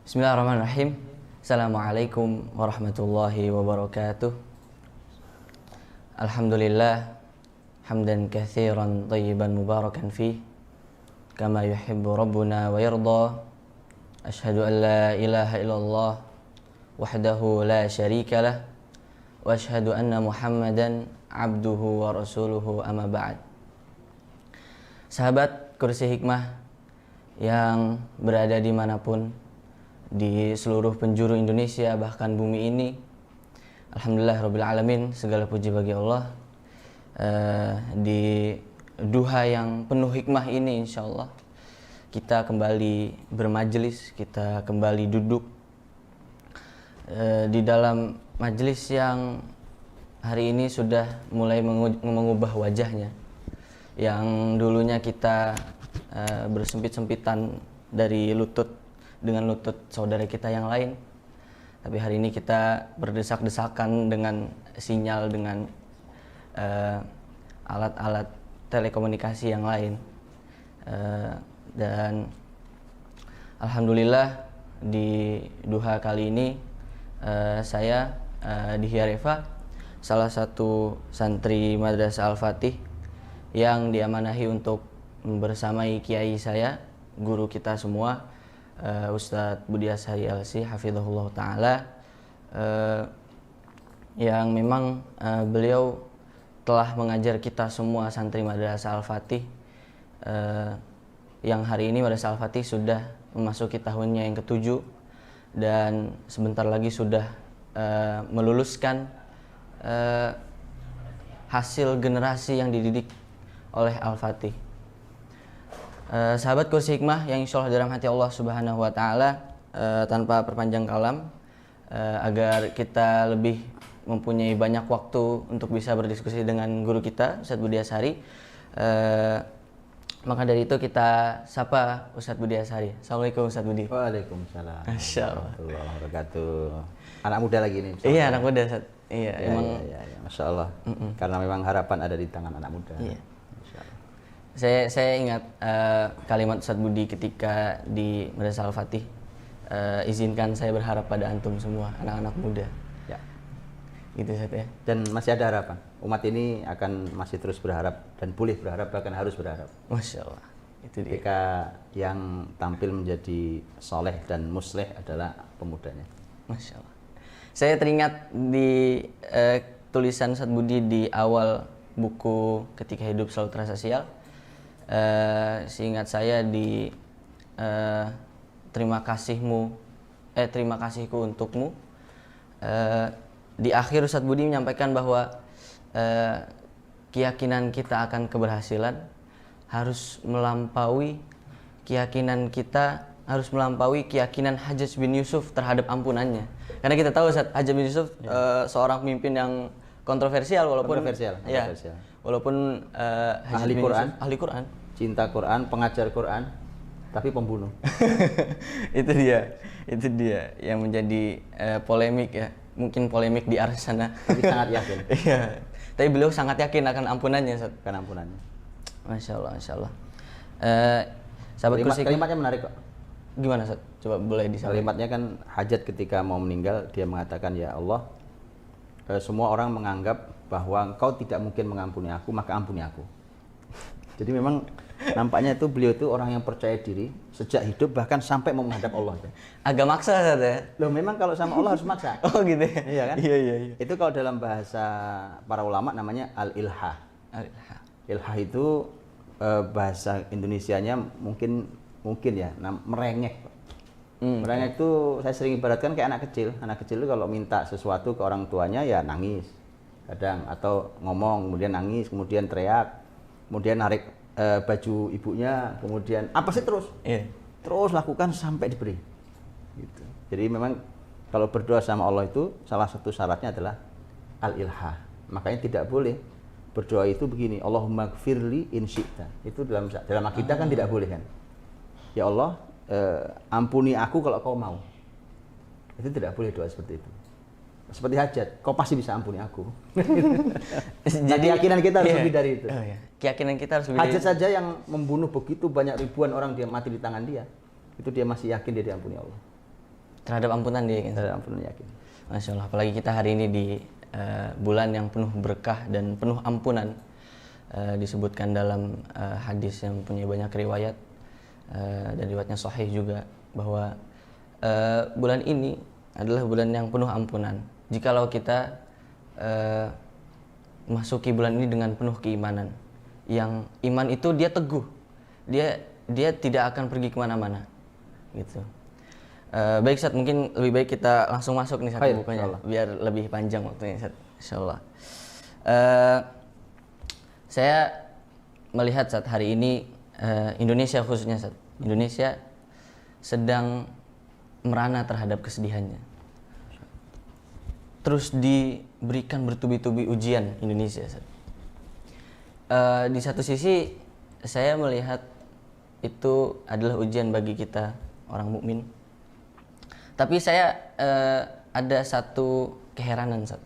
Bismillahirrahmanirrahim. Assalamualaikum warahmatullahi wabarakatuh. Alhamdulillah hamdan katsiran thayyiban mubarakan fih kama yuhibbu rabbuna wa yarda. Asyhadu an la ilaha illallah wahdahu la syarika lah wa asyhadu anna Muhammadan abduhu wa rasuluhu amma ba'd. Sahabat Kursi Hikmah yang berada dimanapun di seluruh penjuru Indonesia, bahkan bumi ini, alhamdulillah rabbil alamin, segala puji bagi Allah. Di duha yang penuh hikmah ini insyaallah kita kembali bermajelis, kita kembali duduk di dalam majelis yang hari ini sudah mulai mengubah wajahnya. Yang dulunya kita bersempit-sempitan dari lutut dengan lutut saudara kita yang lain, tapi hari ini kita berdesak-desakan dengan sinyal, dengan alat-alat telekomunikasi yang lain. Dan alhamdulillah di duha kali ini saya di Hiarefa, salah satu santri Madrasah Al-Fatih yang diamanahi untuk bersamai kiai saya, guru kita semua, Ustadz Budi Ashari LC hafizahullah ta'ala, yang memang beliau telah mengajar kita semua santri Madrasah Al-Fatih, yang hari ini Madrasah Al-Fatih sudah memasuki tahunnya yang ke-7 dan sebentar lagi sudah meluluskan hasil generasi yang dididik oleh Al-Fatih. Sahabat Kursi Hikmah yang insya Allah dalam hati Allah Subhanahu wa Ta'ala, tanpa perpanjang kalam, agar kita lebih mempunyai banyak waktu untuk bisa berdiskusi dengan guru kita Ustadz Budi Ashari, maka dari itu kita sapa Ustadz Budi Ashari. Assalamualaikum Ustadz Budi. Waalaikumsalam. Masya Allah. Warahmatullahi wabarakatuh. Anak muda lagi nih. Iya, anak muda Ustadz. Iya, ya, emang. Ya. Masya Allah. Karena memang harapan ada di tangan anak muda. Iya. Saya ingat kalimat Ustadz Budi ketika di Madrasah Al-Fatih, izinkan saya berharap pada antum semua, anak-anak muda. Ya. Gitu Ustadz ya. Dan masih ada harapan. Umat ini akan masih terus berharap dan boleh berharap, bahkan harus berharap. Masya Allah. Itu dia. Ketika yang tampil menjadi soleh dan musleh adalah pemudanya. Masya Allah. Saya teringat di tulisan Ustadz Budi di awal buku Ketika Hidup Selalu Terasa Sial. Seingat saya di terima kasihku untukmu, di akhir Ustadz Budi menyampaikan bahwa keyakinan kita akan keberhasilan harus melampaui keyakinan Hajjaj bin Yusuf terhadap ampunannya. Karena kita tahu Ustadz, Hajjaj bin Yusuf seorang pemimpin yang kontroversial, walaupun ahli Quran, cinta Quran, pengajar Quran, tapi pembunuh. itu dia yang menjadi polemik ya, mungkin polemik di arah sana. Tapi sangat yakin. Iya, tapi beliau sangat yakin akan ampunannya, Ustaz. Akan ampunannya. Masya Allah. Sahabat Kursi, kalimatnya menarik kok. Gimana Ustaz? Coba boleh disampaikan. Kalimatnya kan Hajat ketika mau meninggal, dia mengatakan, ya Allah, semua orang menganggap bahwa engkau tidak mungkin mengampuni aku, maka ampuni aku. Jadi memang nampaknya itu beliau itu orang yang percaya diri sejak hidup, bahkan sampai mau menghadap Allah. Agak maksa saja. Loh, memang kalau sama Allah harus maksa. Oh gitu ya? Iya kan? Iya. Itu kalau dalam bahasa para ulama namanya al-ilha. Al-ilha. Ilha itu bahasa Indonesianya mungkin ya, merengek. Merengek itu saya sering ibaratkan kayak anak kecil. Anak kecil itu kalau minta sesuatu ke orang tuanya ya nangis kadang, atau ngomong kemudian nangis, kemudian teriak, kemudian narik baju ibunya, kemudian apa sih terus? Terus lakukan sampai diberi. Gitu. Jadi memang kalau berdoa sama Allah itu salah satu syaratnya adalah al-ilha. Makanya tidak boleh berdoa itu begini, Allahumma gfirli in syi'ta. Itu dalam akidah kan tidak boleh kan. Ya Allah, ampuni aku kalau kau mau. Itu tidak boleh doa seperti itu. Seperti Hajat, kau pasti bisa ampuni aku. Jadi keyakinan kita harus lebih dari itu. Keyakinan kita harus lebih. Hajat saja yang membunuh begitu banyak ribuan orang, dia mati di tangan dia, itu dia masih yakin dia diampuni Allah. Terhadap ampunan dia yakin. Terhadap ampunan yakin. Masya Allah, apalagi kita hari ini di bulan yang penuh berkah dan penuh ampunan. Disebutkan dalam hadis yang punya banyak riwayat dan riwayatnya sahih juga bahwa bulan ini adalah bulan yang penuh ampunan. Jikalau kita masuki bulan ini dengan penuh keimanan, yang iman itu dia teguh, dia tidak akan pergi kemana-mana, gitu. Baik Ustaz, mungkin lebih baik kita langsung masuk nih satu bukunya, biar lebih panjang waktunya Ustaz, insyaallah. Saya melihat saat hari ini Indonesia khususnya Ustaz, Indonesia sedang merana terhadap kesedihannya. Terus diberikan bertubi-tubi ujian Indonesia Ustaz. Di satu sisi saya melihat itu adalah ujian bagi kita orang mukmin. Tapi saya ada satu keheranan Ustaz.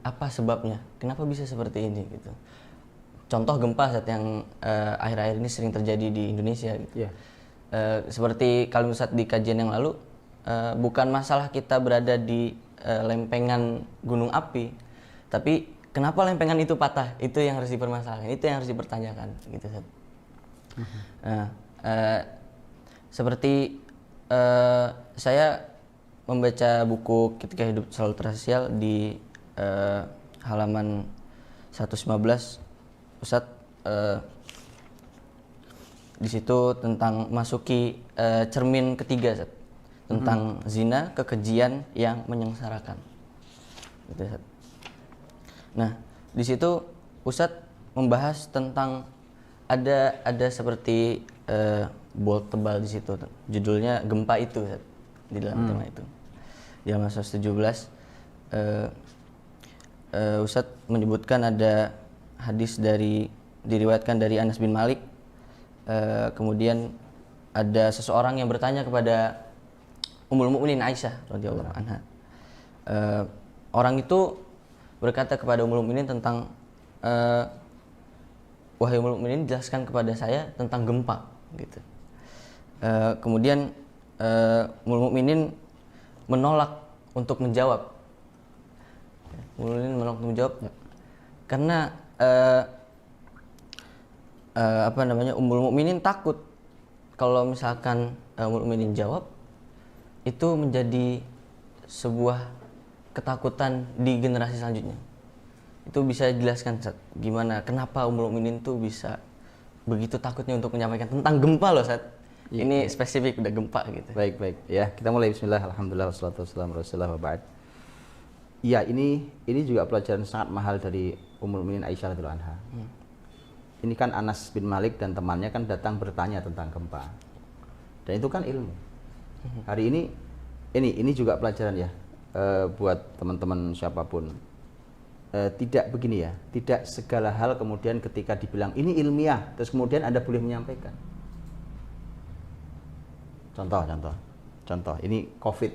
Apa sebabnya? Kenapa bisa seperti ini gitu? Contoh gempa Ustaz yang akhir-akhir ini sering terjadi di Indonesia gitu. Yeah. Seperti kalau Ustaz di kajian yang lalu, bukan masalah kita berada di lempengan gunung api, tapi kenapa lempengan itu patah? Itu yang harus dipermasalahkan, itu yang harus dipertanyakan gitu Ustaz. Seperti saya membaca buku Ketika Hidup Selalu Tersial di halaman 115 Ustadz, di situ tentang masuki cermin ketiga Ustadz, tentang zina, kekejian yang menyengsarakan gitu, Ustadz. Nah di situ Ustadz membahas tentang ada seperti bold tebal di situ, judulnya Gempa Itu Ustadz, di dalam tema itu di halaman 117. Ustadz menyebutkan ada hadis diriwayatkan dari Anas bin Malik. Kemudian ada seseorang yang bertanya kepada Ummul Mukminin Aisyah radhiyallahu anha. Orang itu berkata kepada Ummul Mukminin tentang wahai Ummul Mukminin, jelaskan kepada saya tentang gempa gitu. Kemudian Ummul Mukminin menolak untuk menjawab. Karena Ummul Mukminin takut kalau misalkan Ummul Mukminin jawab itu menjadi sebuah ketakutan di generasi selanjutnya. Itu bisa dijelaskan Ustaz, gimana kenapa Ummul Mukminin tuh bisa begitu takutnya untuk menyampaikan tentang gempa loh Ustaz. Ini spesifik udah gempa gitu. Baik ya, kita mulai. Bismillah, alhamdulillah, wassalatu wassalamu ala rasulillah wa ba'd. Ya, ini juga pelajaran sangat mahal dari Ummul Mukminin Aisyah radhiyallahu anha. Ini kan Anas bin Malik dan temannya kan datang bertanya tentang gempa. Dan itu kan ilmu. Hari ini juga pelajaran ya buat teman-teman siapapun. Tidak begini ya, tidak segala hal kemudian ketika dibilang ini ilmiah, terus kemudian Anda boleh menyampaikan. Contoh, ini COVID.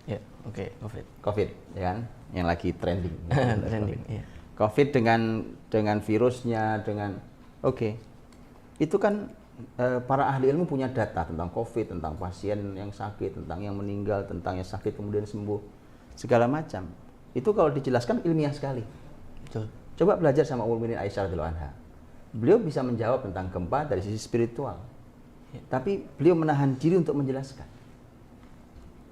Ya, oke, COVID, ya kan, yang lagi trending. Trending, iya. COVID dengan virusnya, itu kan para ahli ilmu punya data tentang COVID, tentang pasien yang sakit, tentang yang meninggal, tentang yang sakit kemudian sembuh, segala macam. Itu kalau dijelaskan ilmiah sekali. Betul. Coba belajar sama Ummul Mukminin Aisyah radhiyallahu anha. Beliau bisa menjawab tentang gempa dari sisi spiritual, tapi beliau menahan diri untuk menjelaskan.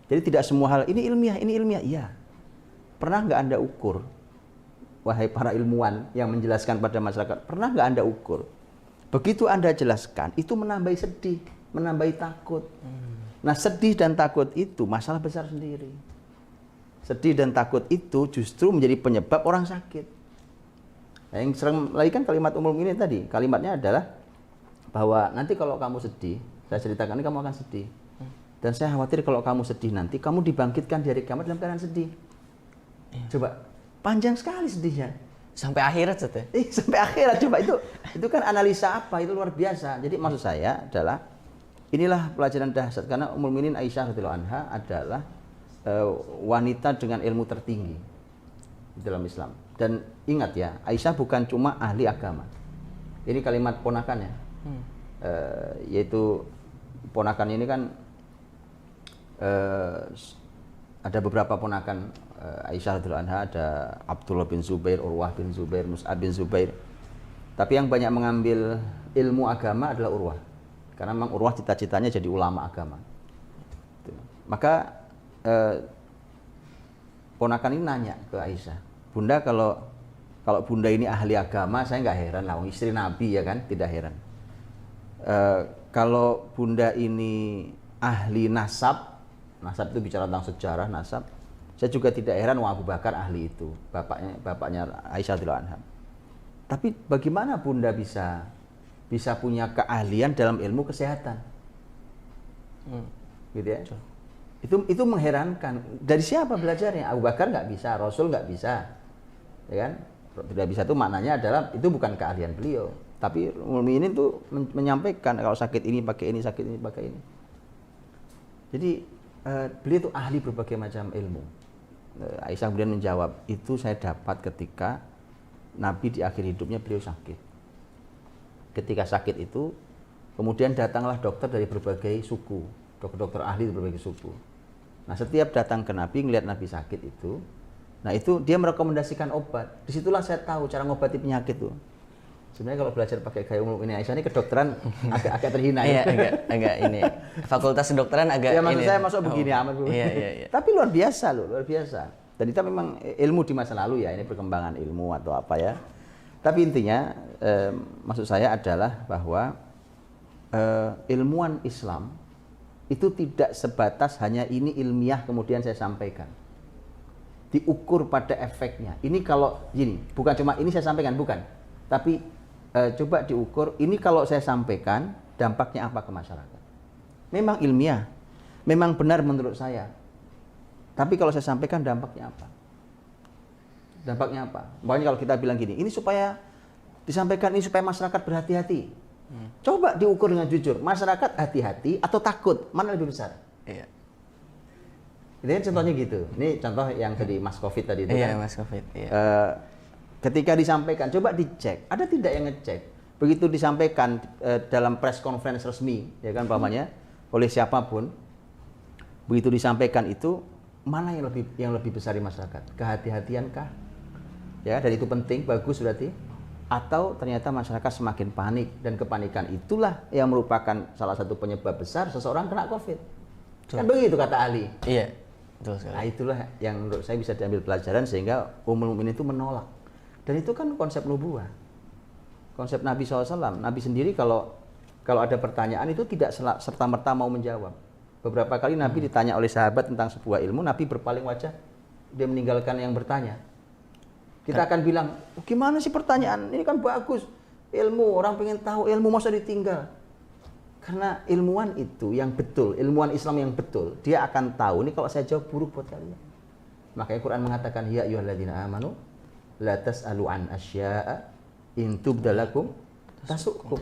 Jadi tidak semua hal ini ilmiah. Iya. Pernah nggak Anda ukur, wahai para ilmuwan yang menjelaskan pada masyarakat, pernah nggak Anda ukur? Begitu Anda jelaskan, itu menambahi sedih, menambahi takut. Nah, sedih dan takut itu masalah besar sendiri. Sedih dan takut itu justru menjadi penyebab orang sakit. Nah, yang sering lagi kan kalimat Ummul Mukminin tadi, kalimatnya adalah bahwa nanti kalau kamu sedih, saya ceritakan ini kamu akan sedih. Dan saya khawatir kalau kamu sedih nanti, kamu dibangkitkan dari kiamat dalam keadaan sedih. Coba, panjang sekali sedihnya. Sampai akhirat Ustaz ya? Sampai akhirat, coba itu kan analisa apa, itu luar biasa. Jadi maksud saya adalah, inilah pelajaran dahsyat, karena Ummul Mukminin Aisyah radhiyallahu anha adalah wanita dengan ilmu tertinggi di dalam Islam. Dan ingat ya, Aisyah bukan cuma ahli agama. Ini kalimat ponakannya, yaitu ponakan ini kan ada beberapa ponakan Aisyah radhiyallahu anha, ada Abdullah bin Zubair, Urwah bin Zubair, Mus'ab bin Zubair. Tapi yang banyak mengambil ilmu agama adalah Urwah. Karena memang Urwah cita-citanya jadi ulama agama. Maka ponakan ini nanya ke Aisyah, Bunda, kalau Bunda ini ahli agama, saya nggak heran lah, istri Nabi ya kan, tidak heran. Kalau Bunda ini ahli nasab itu bicara tentang sejarah nasab, saya juga tidak heran, Abu Bakar ahli itu, bapaknya Aisyah radhiyallahu anha. Tapi bagaimana Bunda bisa punya keahlian dalam ilmu kesehatan? Gitu ya. Itu mengherankan. Dari siapa belajarnya? Abu Bakar nggak bisa, Rasul nggak bisa, ya kan? Tidak bisa itu maknanya adalah itu bukan keahlian beliau. Tapi ini tuh menyampaikan kalau sakit ini pakai ini, sakit ini pakai ini. Jadi beliau itu ahli berbagai macam ilmu. Aisyah kemudian menjawab, itu saya dapat ketika Nabi di akhir hidupnya beliau sakit. Ketika sakit itu, kemudian datanglah dokter dari berbagai suku, dokter ahli dari berbagai suku. Nah, setiap datang ke Nabi, ngelihat Nabi sakit itu, nah itu dia merekomendasikan obat. Disitulah saya tahu cara ngobati penyakit tuh. Sebenarnya kalau belajar pakai gaya umum ini Aisyah ini kedokteran agak terhina ya. Iya, agak ini. Fakultas kedokteran agak ya, maksud ini. saya masuk begini amat. Iya. Tapi luar biasa loh, luar biasa. Dan itu memang ilmu di masa lalu ya, ini perkembangan ilmu atau apa ya. Tapi intinya maksud saya adalah bahwa ilmuwan Islam itu tidak sebatas hanya ini ilmiah kemudian saya sampaikan. Diukur pada efeknya. Ini kalau gini, bukan cuma ini saya sampaikan, bukan. Tapi coba diukur, ini kalau saya sampaikan dampaknya apa ke masyarakat. Memang ilmiah, memang benar menurut saya. Tapi kalau saya sampaikan dampaknya apa? Dampaknya apa? Makanya kalau kita bilang gini, ini supaya disampaikan ini supaya masyarakat berhati-hati. Coba diukur dengan jujur, masyarakat hati-hati atau takut, mana lebih besar? Iya. Itu kan contohnya gitu. Ini contoh yang tadi Mas Covid tadi itu Iya, kan. Mas Covid. Iya. Ketika disampaikan, coba dicek, ada tidak yang ngecek? Begitu disampaikan dalam press conference resmi, ya kan pamannya, oleh siapapun, begitu disampaikan itu, mana yang lebih besar di masyarakat? Kehati-hatiankah? Ya, dan itu penting, bagus berarti. Atau ternyata masyarakat semakin panik, dan kepanikan itulah yang merupakan salah satu penyebab besar seseorang kena COVID. Kan begitu kata ahli. Iya, betul sekali. Nah, itulah yang menurut saya bisa diambil pelajaran sehingga Ummul Mukminin itu menolak. Dan itu kan konsep nubuah. Konsep Nabi SAW. Nabi sendiri kalau ada pertanyaan itu tidak serta-merta mau menjawab. Beberapa kali Nabi ditanya oleh sahabat tentang sebuah ilmu, Nabi berpaling wajah, dia meninggalkan yang bertanya. Kita akan bilang, gimana sih pertanyaan? Ini kan bagus. Ilmu, orang pengen tahu ilmu, masa ditinggal? Karena ilmuwan itu yang betul, ilmuwan Islam yang betul, dia akan tahu, ini kalau saya jawab buruk buat kalian. Makanya Quran mengatakan, ya ayyuhalladzina amanu la tas'alu an asya'a in tubdalakum tasukum.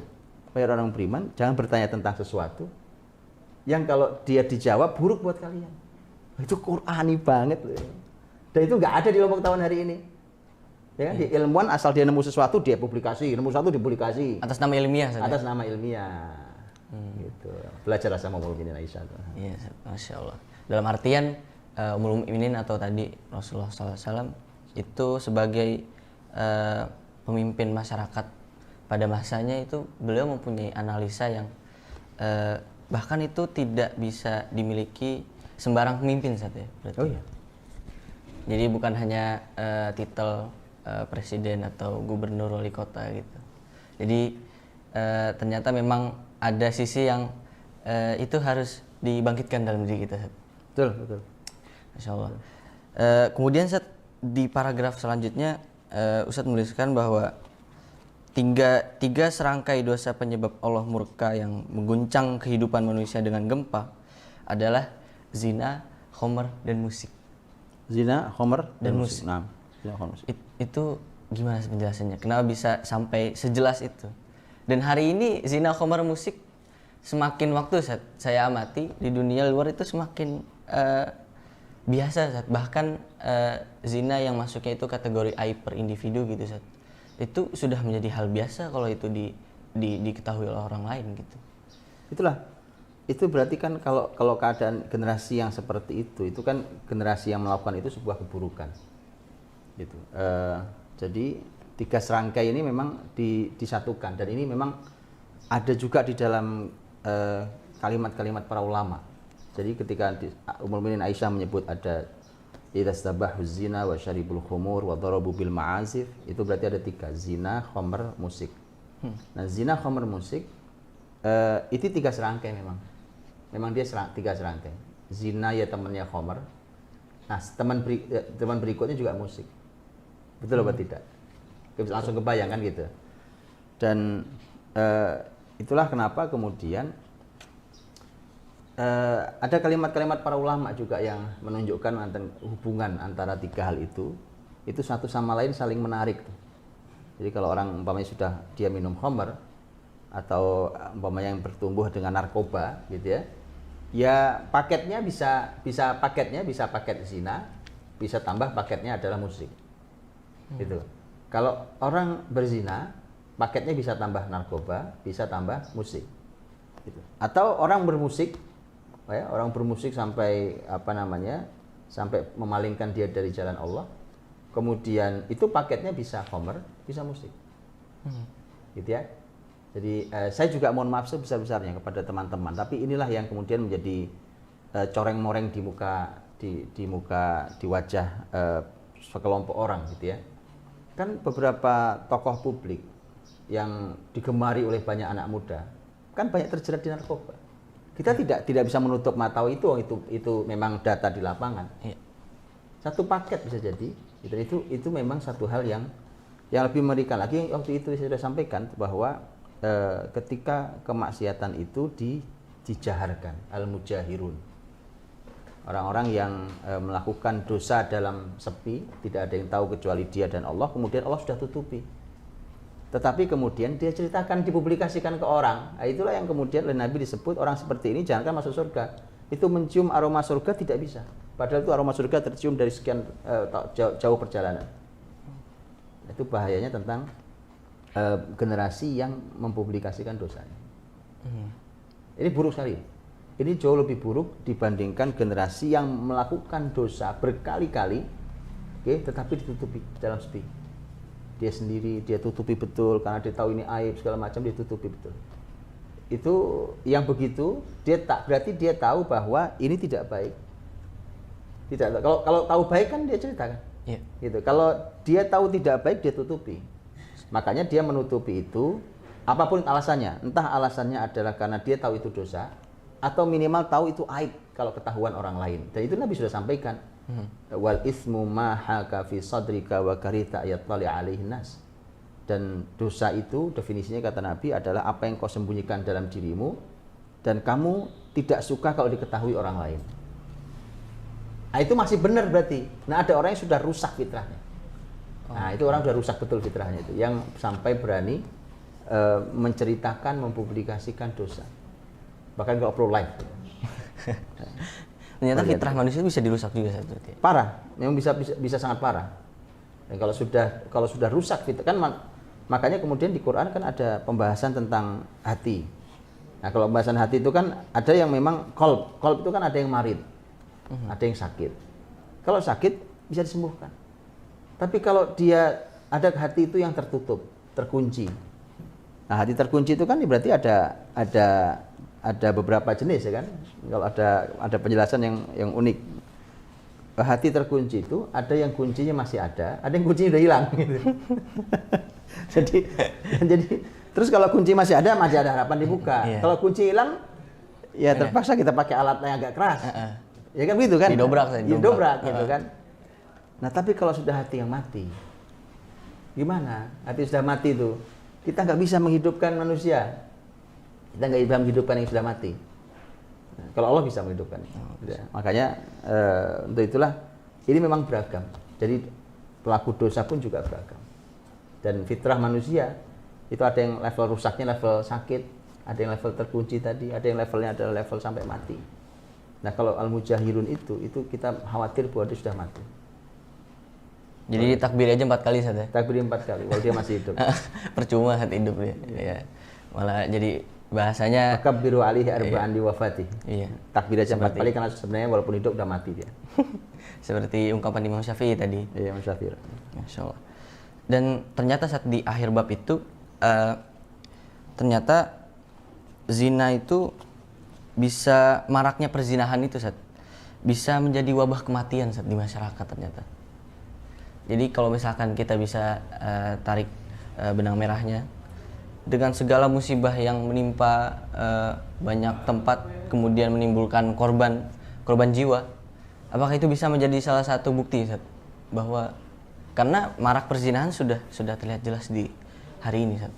Wahai orang beriman, jangan bertanya tentang sesuatu yang kalau dia dijawab buruk buat kalian. Itu Qur'ani banget loh. Dan itu nggak ada di Lombok Tawon hari ini. Ya kan? Di ilmuwan asal dia nemu sesuatu dia publikasi, nemu sesuatu dipublikasi. Atas nama ilmiah saja. Atas nama ilmiah. Gitu. Belajarlah sama Ummul Mukminin Aisyah. Iya, Masya Allah. Dalam artian Ummul Mukminin atau tadi Rasulullah SAW itu sebagai pemimpin masyarakat pada masanya itu beliau mempunyai analisa yang bahkan itu tidak bisa dimiliki sembarang pemimpin saja. Oh iya. Jadi bukan hanya titel presiden atau gubernur wali kota gitu. Jadi ternyata memang ada sisi yang itu harus dibangkitkan dalam diri kita. Betul. Masya Allah. Kemudian di paragraf selanjutnya Ustadz menuliskan bahwa tiga serangkai dosa penyebab Allah murka yang mengguncang kehidupan manusia dengan gempa adalah zina, khamr, dan musik. Zina, khamr, dan musik. Nah, itu gimana penjelasannya? Kenapa bisa sampai sejelas itu? Dan hari ini zina, khamr, musik semakin waktu saya amati di dunia luar itu semakin biasa. Bahkan zina yang masuknya itu kategori aib per individu gitu, itu sudah menjadi hal biasa kalau itu diketahui oleh orang lain gitu. Itulah itu berarti kan kalau keadaan generasi yang seperti itu kan generasi yang melakukan itu sebuah keburukan. Gitu. Jadi 3 serangkai ini memang disatukan, dan ini memang ada juga di dalam kalimat-kalimat para ulama. Jadi ketika Ummul Mukminin Aisyah menyebut ada idzastabahu zina wa syaribul khumur wa darabu bil ma'azif, itu berarti ada 3, zina, khamr, musik. Nah, zina, khamr, musik itu 3 serangkai memang. Memang dia 3 serangkai. Zina ya temannya khamr. Nah, teman berikutnya juga musik. Betul apa tidak? Langsung kebayang kan gitu. Dan itulah kenapa kemudian ada kalimat-kalimat para ulama juga yang menunjukkan hubungan antara 3 hal itu satu sama lain saling menarik tuh. Jadi kalau orang umpamanya sudah dia minum khamr atau umpamanya yang bertumbuh dengan narkoba gitu ya paketnya bisa paket zina, bisa tambah paketnya adalah musik. Gitu. Kalau orang berzina, paketnya bisa tambah narkoba, bisa tambah musik. Gitu. Atau orang bermusik sampai sampai memalingkan dia dari jalan Allah. Kemudian itu paketnya bisa khamr, bisa musik. Gitu ya. Jadi saya juga mohon maaf sebesar-besarnya kepada teman-teman, tapi inilah yang kemudian menjadi coreng-moreng di wajah sekelompok orang gitu ya. Kan beberapa tokoh publik yang digemari oleh banyak anak muda kan banyak terjerat di narkoba. Kita tidak bisa menutup mata itu memang data di lapangan. Iya. Satu paket bisa jadi. Itu memang satu hal yang lebih mengerikan lagi. Waktu itu saya sudah sampaikan bahwa ketika kemaksiatan itu dijaharkan, al-mujahirun. Orang-orang yang melakukan dosa dalam sepi, tidak ada yang tahu kecuali dia dan Allah, kemudian Allah sudah tutupi. Tetapi kemudian dia ceritakan, dipublikasikan ke orang. Nah, itulah yang kemudian oleh Nabi disebut orang seperti ini jangankan masuk surga. Itu mencium aroma surga tidak bisa. Padahal itu aroma surga tercium dari sekian jauh perjalanan. Itu bahayanya tentang generasi yang mempublikasikan dosanya. Ini buruk sekali. Ini jauh lebih buruk dibandingkan generasi yang melakukan dosa berkali-kali, tetapi ditutupi dalam sepi. Dia sendiri, dia tutupi betul karena dia tahu ini aib segala macam, dia tutupi betul. Itu yang begitu, berarti dia tahu bahwa ini tidak baik. Tidak. Kalau tahu baik kan dia ceritakan. Yeah. Gitu. Kalau dia tahu tidak baik dia tutupi. Makanya dia menutupi itu apapun alasannya. Entah alasannya adalah karena dia tahu itu dosa atau minimal tahu itu aib kalau ketahuan orang lain. Dan itu Nabi sudah sampaikan. Wal ismu ma haka fi sadrika wa karita yattali alaihin nas. Dan dosa itu definisinya kata Nabi adalah apa yang kau sembunyikan dalam dirimu dan kamu tidak suka kalau diketahui orang lain. Nah, itu masih benar berarti. Nah, ada orang yang sudah rusak fitrahnya. Nah, itu orang sudah rusak betul fitrahnya itu, yang sampai berani menceritakan, mempublikasikan dosa. Bahkan kalau pro live. Ternyata fitrah manusia bisa dirusak juga satu. Parah, memang bisa sangat parah. Dan kalau sudah rusak fitrah kan makanya kemudian di Quran kan ada pembahasan tentang hati. Nah, kalau pembahasan hati itu kan ada yang memang qalb itu kan ada yang marid. Ada yang sakit. Kalau sakit bisa disembuhkan. Tapi kalau dia ada hati itu yang tertutup, terkunci. Nah, hati terkunci itu kan berarti ada beberapa jenis ya kan. Kalau ada penjelasan yang unik. Hati terkunci itu ada yang kuncinya masih ada yang kuncinya udah hilang gitu. jadi terus kalau kunci masih ada harapan dibuka. Yeah. Kalau kunci hilang ya terpaksa kita pakai alat yang agak keras. Ya kan begitu kan? Didobrak gitu kan. Nah, tapi kalau sudah hati yang mati, gimana? Hati sudah mati itu, kita nggak bisa menghidupkan manusia. Kita nggak bisa menghidupkan yang sudah mati. Nah, kalau Allah bisa menghidupkan. Makanya untuk itulah ini memang beragam. Jadi pelaku dosa pun juga beragam. Dan fitrah manusia itu ada yang level rusaknya level sakit, ada yang level terkunci tadi, ada yang levelnya adalah level sampai mati. Nah, kalau al-mujahirun itu kita khawatir bahwa dia sudah mati. Jadi takbir aja 4 kali saja. Takbir 4 kali, kalau dia masih hidup. Percuma hati hidup dia. Ya. Malah jadi bahasanya Kabbiru alaihi arba'an di wafati. iya. Takbir aja 4 kali karena sebenarnya walaupun hidup udah mati dia. Seperti ungkapan Imam Syafi'i tadi. Iya, Musyafir. Masya Allah. Dan ternyata saat di akhir bab itu ternyata zina itu bisa, maraknya perzinahan itu Sat, bisa menjadi wabah kematian Sat, di masyarakat ternyata. Jadi kalau misalkan kita bisa tarik benang merahnya, dengan segala musibah yang menimpa banyak tempat, kemudian menimbulkan korban jiwa, apakah itu bisa menjadi salah satu bukti Sat, bahwa karena marak perzinahan sudah terlihat jelas di hari ini Sat?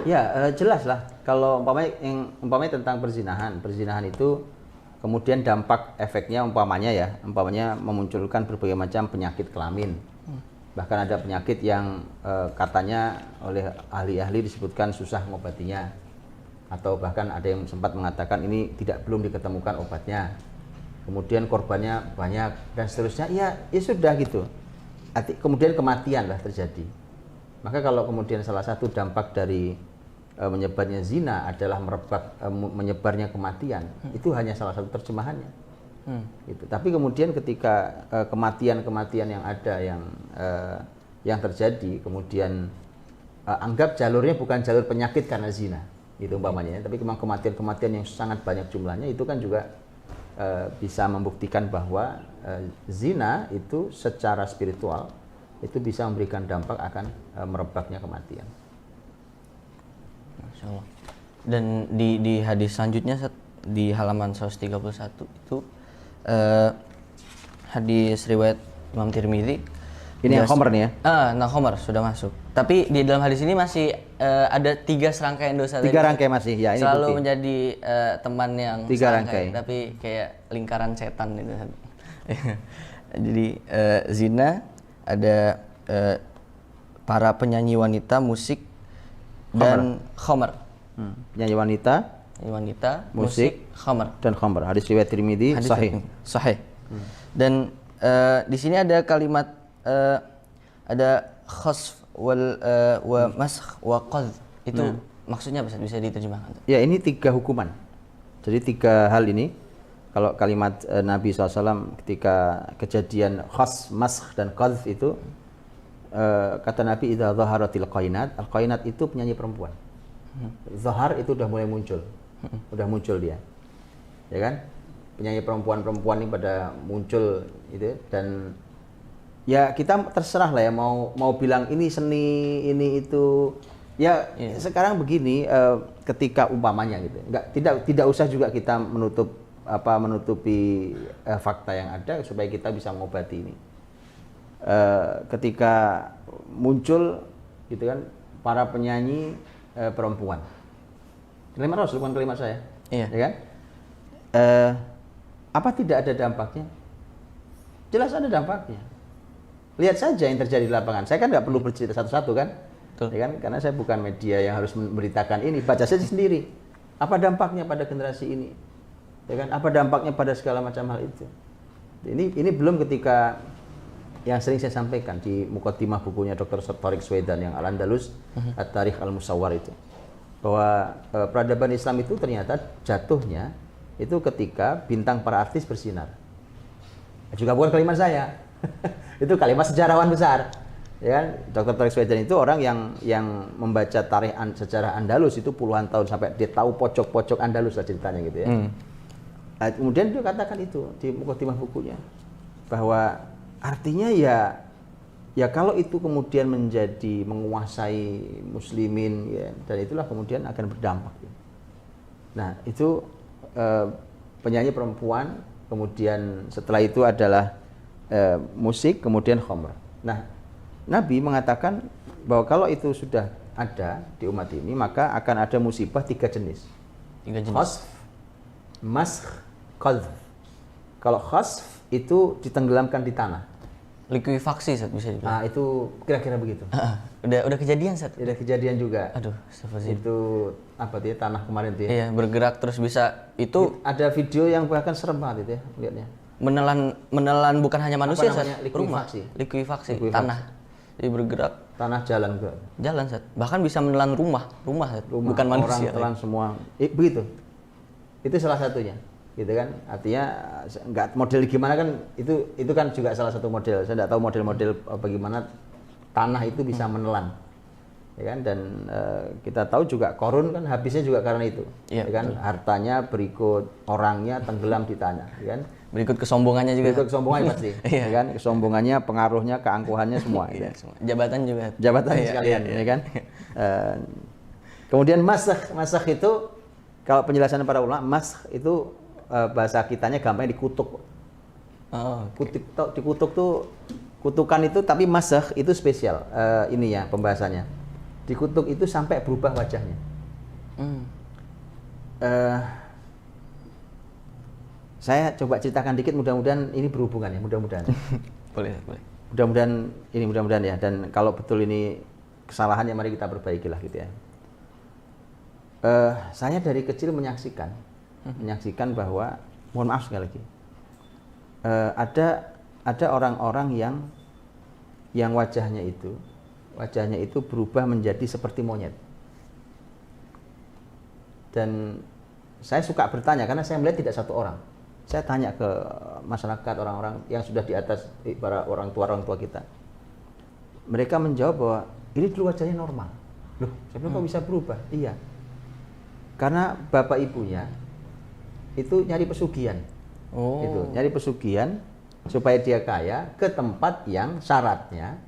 Ya, jelas lah. Kalau umpamanya tentang perzinahan itu kemudian dampak efeknya umpamanya memunculkan berbagai macam penyakit kelamin. Bahkan ada penyakit yang katanya oleh ahli-ahli disebutkan susah mengobatinya, atau bahkan ada yang sempat mengatakan ini belum diketemukan obatnya. Kemudian korbannya banyak dan seterusnya. Ya sudah gitu. Kemudian kematian lah terjadi. Maka kalau kemudian salah satu dampak dari menyebarnya zina adalah menyebarnya kematian, itu hanya salah satu terjemahannya. Gitu. Tapi kemudian ketika kematian-kematian yang ada yang terjadi, kemudian anggap jalurnya bukan jalur penyakit karena zina, gitu umpamanya, tapi memang kematian-kematian yang sangat banyak jumlahnya, itu kan juga bisa membuktikan bahwa zina itu secara spiritual itu bisa memberikan dampak akan merebaknya kematian. Masya Allah. Dan di hadis selanjutnya di halaman 131 itu hadis riwayat Imam Tirmidzi. Ini yang Khomer nih ya? Nah Khomer sudah masuk. Tapi di dalam hadis ini masih ada 3 serangkaian dosa. 3 rangkai masih, ya ini selalu bukti. Menjadi teman yang 3 rangkai. Tapi kayak lingkaran setan itu. Jadi zina, ada para penyanyi wanita, musik, dan Khomer. Penyanyi wanita, musik, Khomer. dan Khomer. Hadis riwayat Tirmidzi sahih. Dan di sini ada kalimat ada khasf wa masakh wa qadh. Itu maksudnya bisa diterjemahkan? Ya, ini 3 hukuman. Jadi 3 hal ini. Kalau kalimat Nabi SAW ketika kejadian khas, masakh dan qadh itu, kata Nabi, idza dhaharatil qainat, al-qainat itu penyanyi perempuan. Zahar itu udah mulai muncul. Udah muncul dia. Ya kan? Penyanyi perempuan-perempuan ini pada muncul gitu, dan ya kita terserah lah ya mau bilang ini seni, ini itu. Ya sekarang begini, ketika umpamanya gitu. Tidak usah juga kita menutupi fakta yang ada supaya kita bisa mengobati ini. Ketika muncul gitu kan para penyanyi perempuan. Kalimat Rasul bukan kalimat saya. Iya. Ya kan? Apa tidak ada dampaknya? Jelas ada dampaknya. Lihat saja yang terjadi di lapangan. Saya kan nggak perlu bercerita satu-satu kan? Betul. Ya kan? Karena saya bukan media yang harus memberitakan ini. Baca saja sendiri. Apa dampaknya pada generasi ini? Ya kan? Apa dampaknya pada segala macam hal itu? Ini belum ketika yang sering saya sampaikan di mukaddimah bukunya Dr. Tariq Swedan yang Al-Andalus, At-Tarikh Al-Musawwar itu, bahwa peradaban Islam itu ternyata jatuhnya itu ketika bintang para artis bersinar. Juga bukan kalimat saya. Itu kalimat sejarawan besar. Ya kan? Dr. Tariq Swedan itu orang yang membaca tarikh sejarah Andalus itu puluhan tahun, sampai dia tahu pojok-pojok Andalus lah ceritanya gitu ya. Nah, kemudian dia katakan itu di mukaddimah bukunya, bahwa artinya ya kalau itu kemudian menjadi menguasai muslimin ya, dan itulah kemudian akan berdampak. Nah, itu penyanyi perempuan, kemudian setelah itu adalah musik, kemudian khamr. Nah, Nabi mengatakan bahwa kalau itu sudah ada di umat ini, maka akan ada musibah 3 jenis. 3 jenis. Khasf, masakh, qadh. Kalau khasf itu ditenggelamkan di tanah. Likuifaksi Sat, bisa dibilang. Nah, itu kira-kira begitu. Udah kejadian Sat. Udah kejadian juga. Aduh, astagfirullahaladzim. Itu apa tuh ya, tanah kemarin tuh ya. Iya, bergerak terus bisa itu Ada video yang bahkan serem banget itu ya, lihatnya. menelan bukan hanya manusia Sat, namanya? rumah. Likuifaksi. Likuifaksi tanah. Jadi bergerak Tanah jalan juga. Jalan, Ustaz. Bahkan bisa menelan rumah Ustaz. Rumah, Bukan manusia. orang telan semua. Begitu. Itu salah satunya. Gitu kan. Artinya nggak model gimana kan itu kan juga salah satu model. Saya nggak tahu model-model bagaimana tanah itu bisa menelan. Ya kan, dan kita tahu juga Korun kan habisnya juga karena itu. Iya, Ya kan, hartanya berikut orangnya tenggelam di tanah, ya kan? Berikut kesombongannya juga. Berikut kesombongannya pasti. Iya. Ya kan, kesombongannya, pengaruhnya, keangkuhannya semua. Iya, Ya. semua. Jabatan juga. Jabatan Iya, sekalian, iya, ya kan? Kemudian masakh itu kalau penjelasan para ulama, masakh itu bahasa kitanya gampangnya dikutuk. Oh, Dikutuk tuh kutukan itu, tapi masakh itu spesial ini ya pembahasannya. Dikutuk itu sampai berubah wajahnya. Saya coba ceritakan dikit, mudah-mudahan ini berhubungan ya, mudah-mudahan. boleh. Mudah-mudahan ya, dan kalau betul ini kesalahan ya mari kita perbaiki lah gitu ya. Saya dari kecil menyaksikan bahwa, mohon maaf sekali lagi, ada orang-orang yang wajahnya itu berubah menjadi seperti monyet. Dan saya suka bertanya karena saya melihat tidak satu orang. Saya tanya ke masyarakat, orang-orang yang sudah di atas para orang tua kita. Mereka menjawab bahwa ini dulu wajahnya normal. Loh, saya bilang kok bisa berubah? Iya. Karena bapak ibunya itu nyari pesugihan. Gitu, nyari pesugihan supaya dia kaya ke tempat yang syaratnya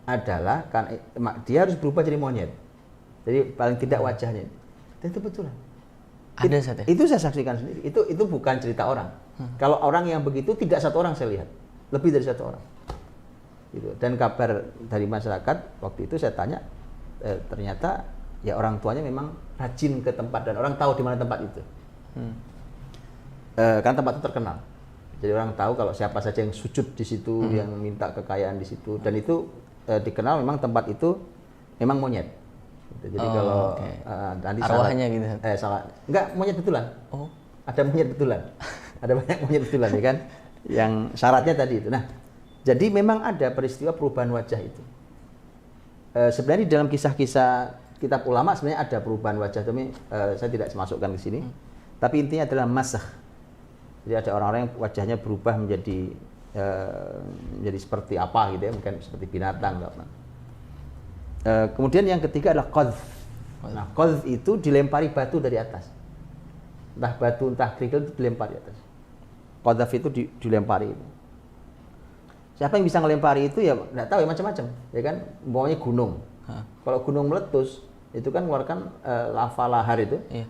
adalah kan dia harus berubah jadi monyet. Jadi paling tidak wajahnya. Dan itu betulan. Ada Ustaz ya? Itu saya saksikan sendiri. Itu bukan cerita orang. Kalau orang yang begitu tidak satu orang saya lihat, lebih dari satu orang. Gitu. Dan kabar dari masyarakat waktu itu saya tanya, ternyata ya orang tuanya memang rajin ke tempat dan orang tahu di mana tempat itu. Karena tempat itu terkenal. Jadi orang tahu kalau siapa saja yang sujud di situ, yang minta kekayaan di situ, dan itu dikenal memang tempat itu memang monyet. Gitu. Jadi kalau nanti arwahnya gitu. Salah, enggak, monyet betulan. Oh, ada monyet betulan. Ada banyak monyet betulan ya kan. Yang syaratnya tadi itu. Nah, jadi memang ada peristiwa perubahan wajah itu. Sebenarnya di dalam kisah-kisah kitab ulama sebenarnya ada perubahan wajah, tapi saya tidak masukkan ke sini. Tapi intinya adalah masakh. Jadi ada orang-orang yang wajahnya berubah menjadi seperti apa gitu ya, mungkin seperti binatang. Kemudian yang ketiga adalah qadhf. Nah, qadhf itu dilempari batu dari atas. Entah batu, entah kerikil itu dilempari atas. Qadhf itu dilempari. Siapa yang bisa ngelempari itu ya nggak tahu ya, macam-macam, ya kan? Umpamanya gunung. Kalau gunung meletus itu kan mengeluarkan lava lahar itu. Iya.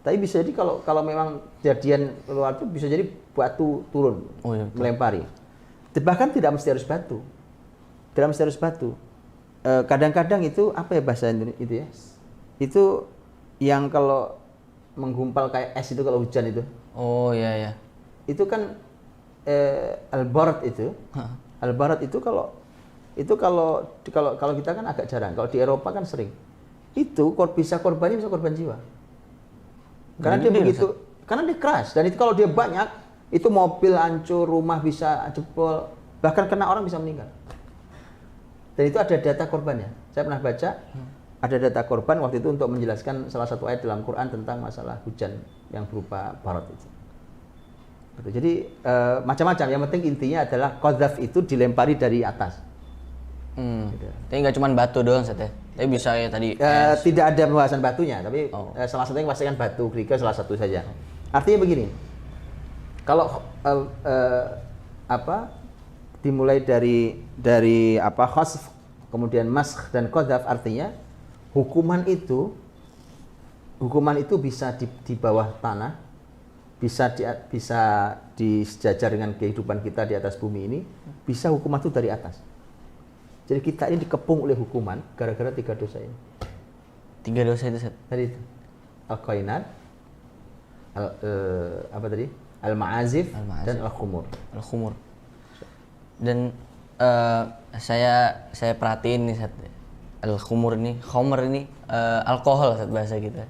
Tapi bisa jadi kalau memang kejadian luar itu bisa jadi batu turun, melempari. Bahkan tidak mesti harus batu. Tidak mesti harus batu. Kadang-kadang itu apa ya bahasa Indonesia itu ya? Itu yang kalau menggumpal kayak es itu kalau hujan itu. Oh iya. Itu kan al-barad itu. Al-barad itu kalau kita kan agak jarang. Kalau di Eropa kan sering. Itu bisa korban jiwa. Karena dia begitu, karena dia keras, dan itu kalau dia banyak, itu mobil hancur, rumah bisa jebol, bahkan kena orang bisa meninggal. Dan itu ada data korbannya. Saya pernah baca, ada data korban waktu itu untuk menjelaskan salah satu ayat dalam Quran tentang masalah hujan yang berupa barad itu. Jadi macam-macam. Yang penting intinya adalah qadhaf itu dilempari dari atas. Gitu. Tapi nggak cuma batu doang, Ustaz ya? Tapi bisa ya tadi tidak ada pembahasan batunya, tapi salah satunya pastikan batu kerikil salah satu saja. Artinya begini, kalau dimulai dari khasf, kemudian masakh dan qadhaf, artinya hukuman itu bisa di bawah tanah, bisa disejajar dengan kehidupan kita di atas bumi ini, bisa hukuman itu dari atas. Jadi kita ini dikepung oleh hukuman gara-gara 3 dosa ini. 3 dosa itu, Ustaz? Tadi itu. Al-qainat, Al-ma'azif, dan Al-khumur. Al-khumur. Dan saya perhatiin nih, Ustaz. Al-khumur ini, khomer ini alkohol, Ustaz, bahasa kita.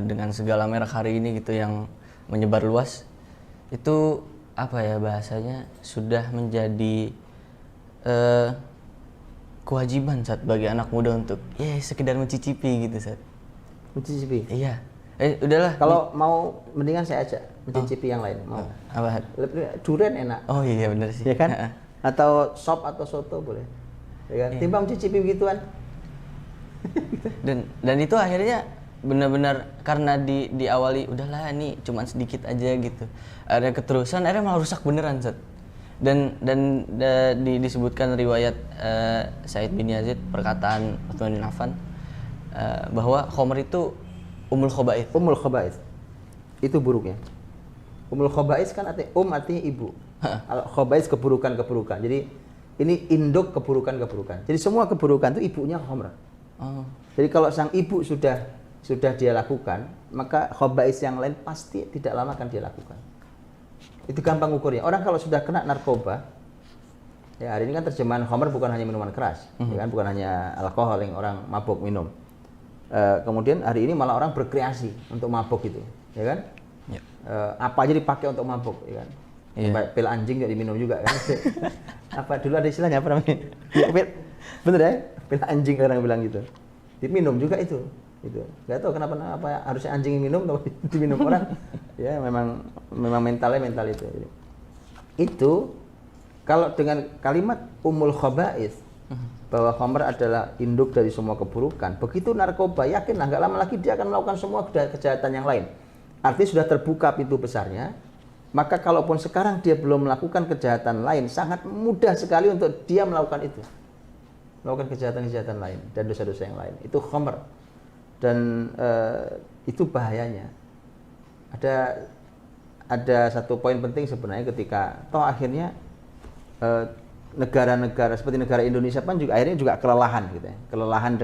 Dengan segala merek hari ini gitu yang menyebar luas. Itu apa ya bahasanya, sudah menjadi kewajiban saat bagi anak muda untuk sekedar mencicipi gitu saat. Mencicipi. Iya. Udahlah. Kalau mau mendingan saya ajak mencicipi yang lain. Mau. Apa? Durian enak. Oh iya benar sih. Ya kan? Atau sop atau soto boleh. Ya kan? Timbang mencicipi begituan. Dan itu akhirnya benar-benar karena diawali udahlah ini cuman sedikit aja gitu. Ada keterusan akhirnya malah rusak beneran Zat. Dan disebutkan riwayat Said bin Yazid perkataan Utsman bin Affan bahwa khamr itu umul khaba'its. Umul khaba'its. Itu buruknya. Umul khaba'its kan artinya ibu. Khaba'its keburukan-keburukan. Jadi ini induk keburukan-keburukan. Jadi semua keburukan itu ibunya khamr. Oh. Jadi kalau sang ibu sudah dia lakukan, maka khaba'its yang lain pasti tidak lama akan dia lakukan. Itu gampang ukurnya. Orang kalau sudah kena narkoba, ya hari ini kan terjemahan khamr bukan hanya minuman keras, ya kan, bukan hanya alkohol yang orang mabuk minum. Kemudian hari ini malah orang berkreasi untuk mabuk itu, ya kan? Ya. Apa aja dipakai untuk mabuk, ya kan? Yeah. Pil anjing juga diminum juga kan? Apa dulu ada istilahnya apa namanya? Bener ya? Pil anjing orang bilang gitu. Diminum juga itu. Gitu. Gak tahu kenapa harusnya anjing minum tapi diminum orang. Ya memang mental itu. Itu kalau dengan kalimat umul khaba'its bahwa khamr adalah induk dari semua keburukan, begitu narkoba yakinlah nggak lama lagi dia akan melakukan semua kejahatan yang lain. Artinya sudah terbuka pintu besarnya, maka kalaupun sekarang dia belum melakukan kejahatan lain, sangat mudah sekali untuk dia melakukan itu, melakukan kejahatan lain dan dosa-dosa yang lain. Itu khamr. Dan itu bahayanya. Ada satu poin penting sebenarnya ketika toh akhirnya negara-negara seperti negara Indonesia pun juga akhirnya juga kelelahan gitu ya. Kelelahan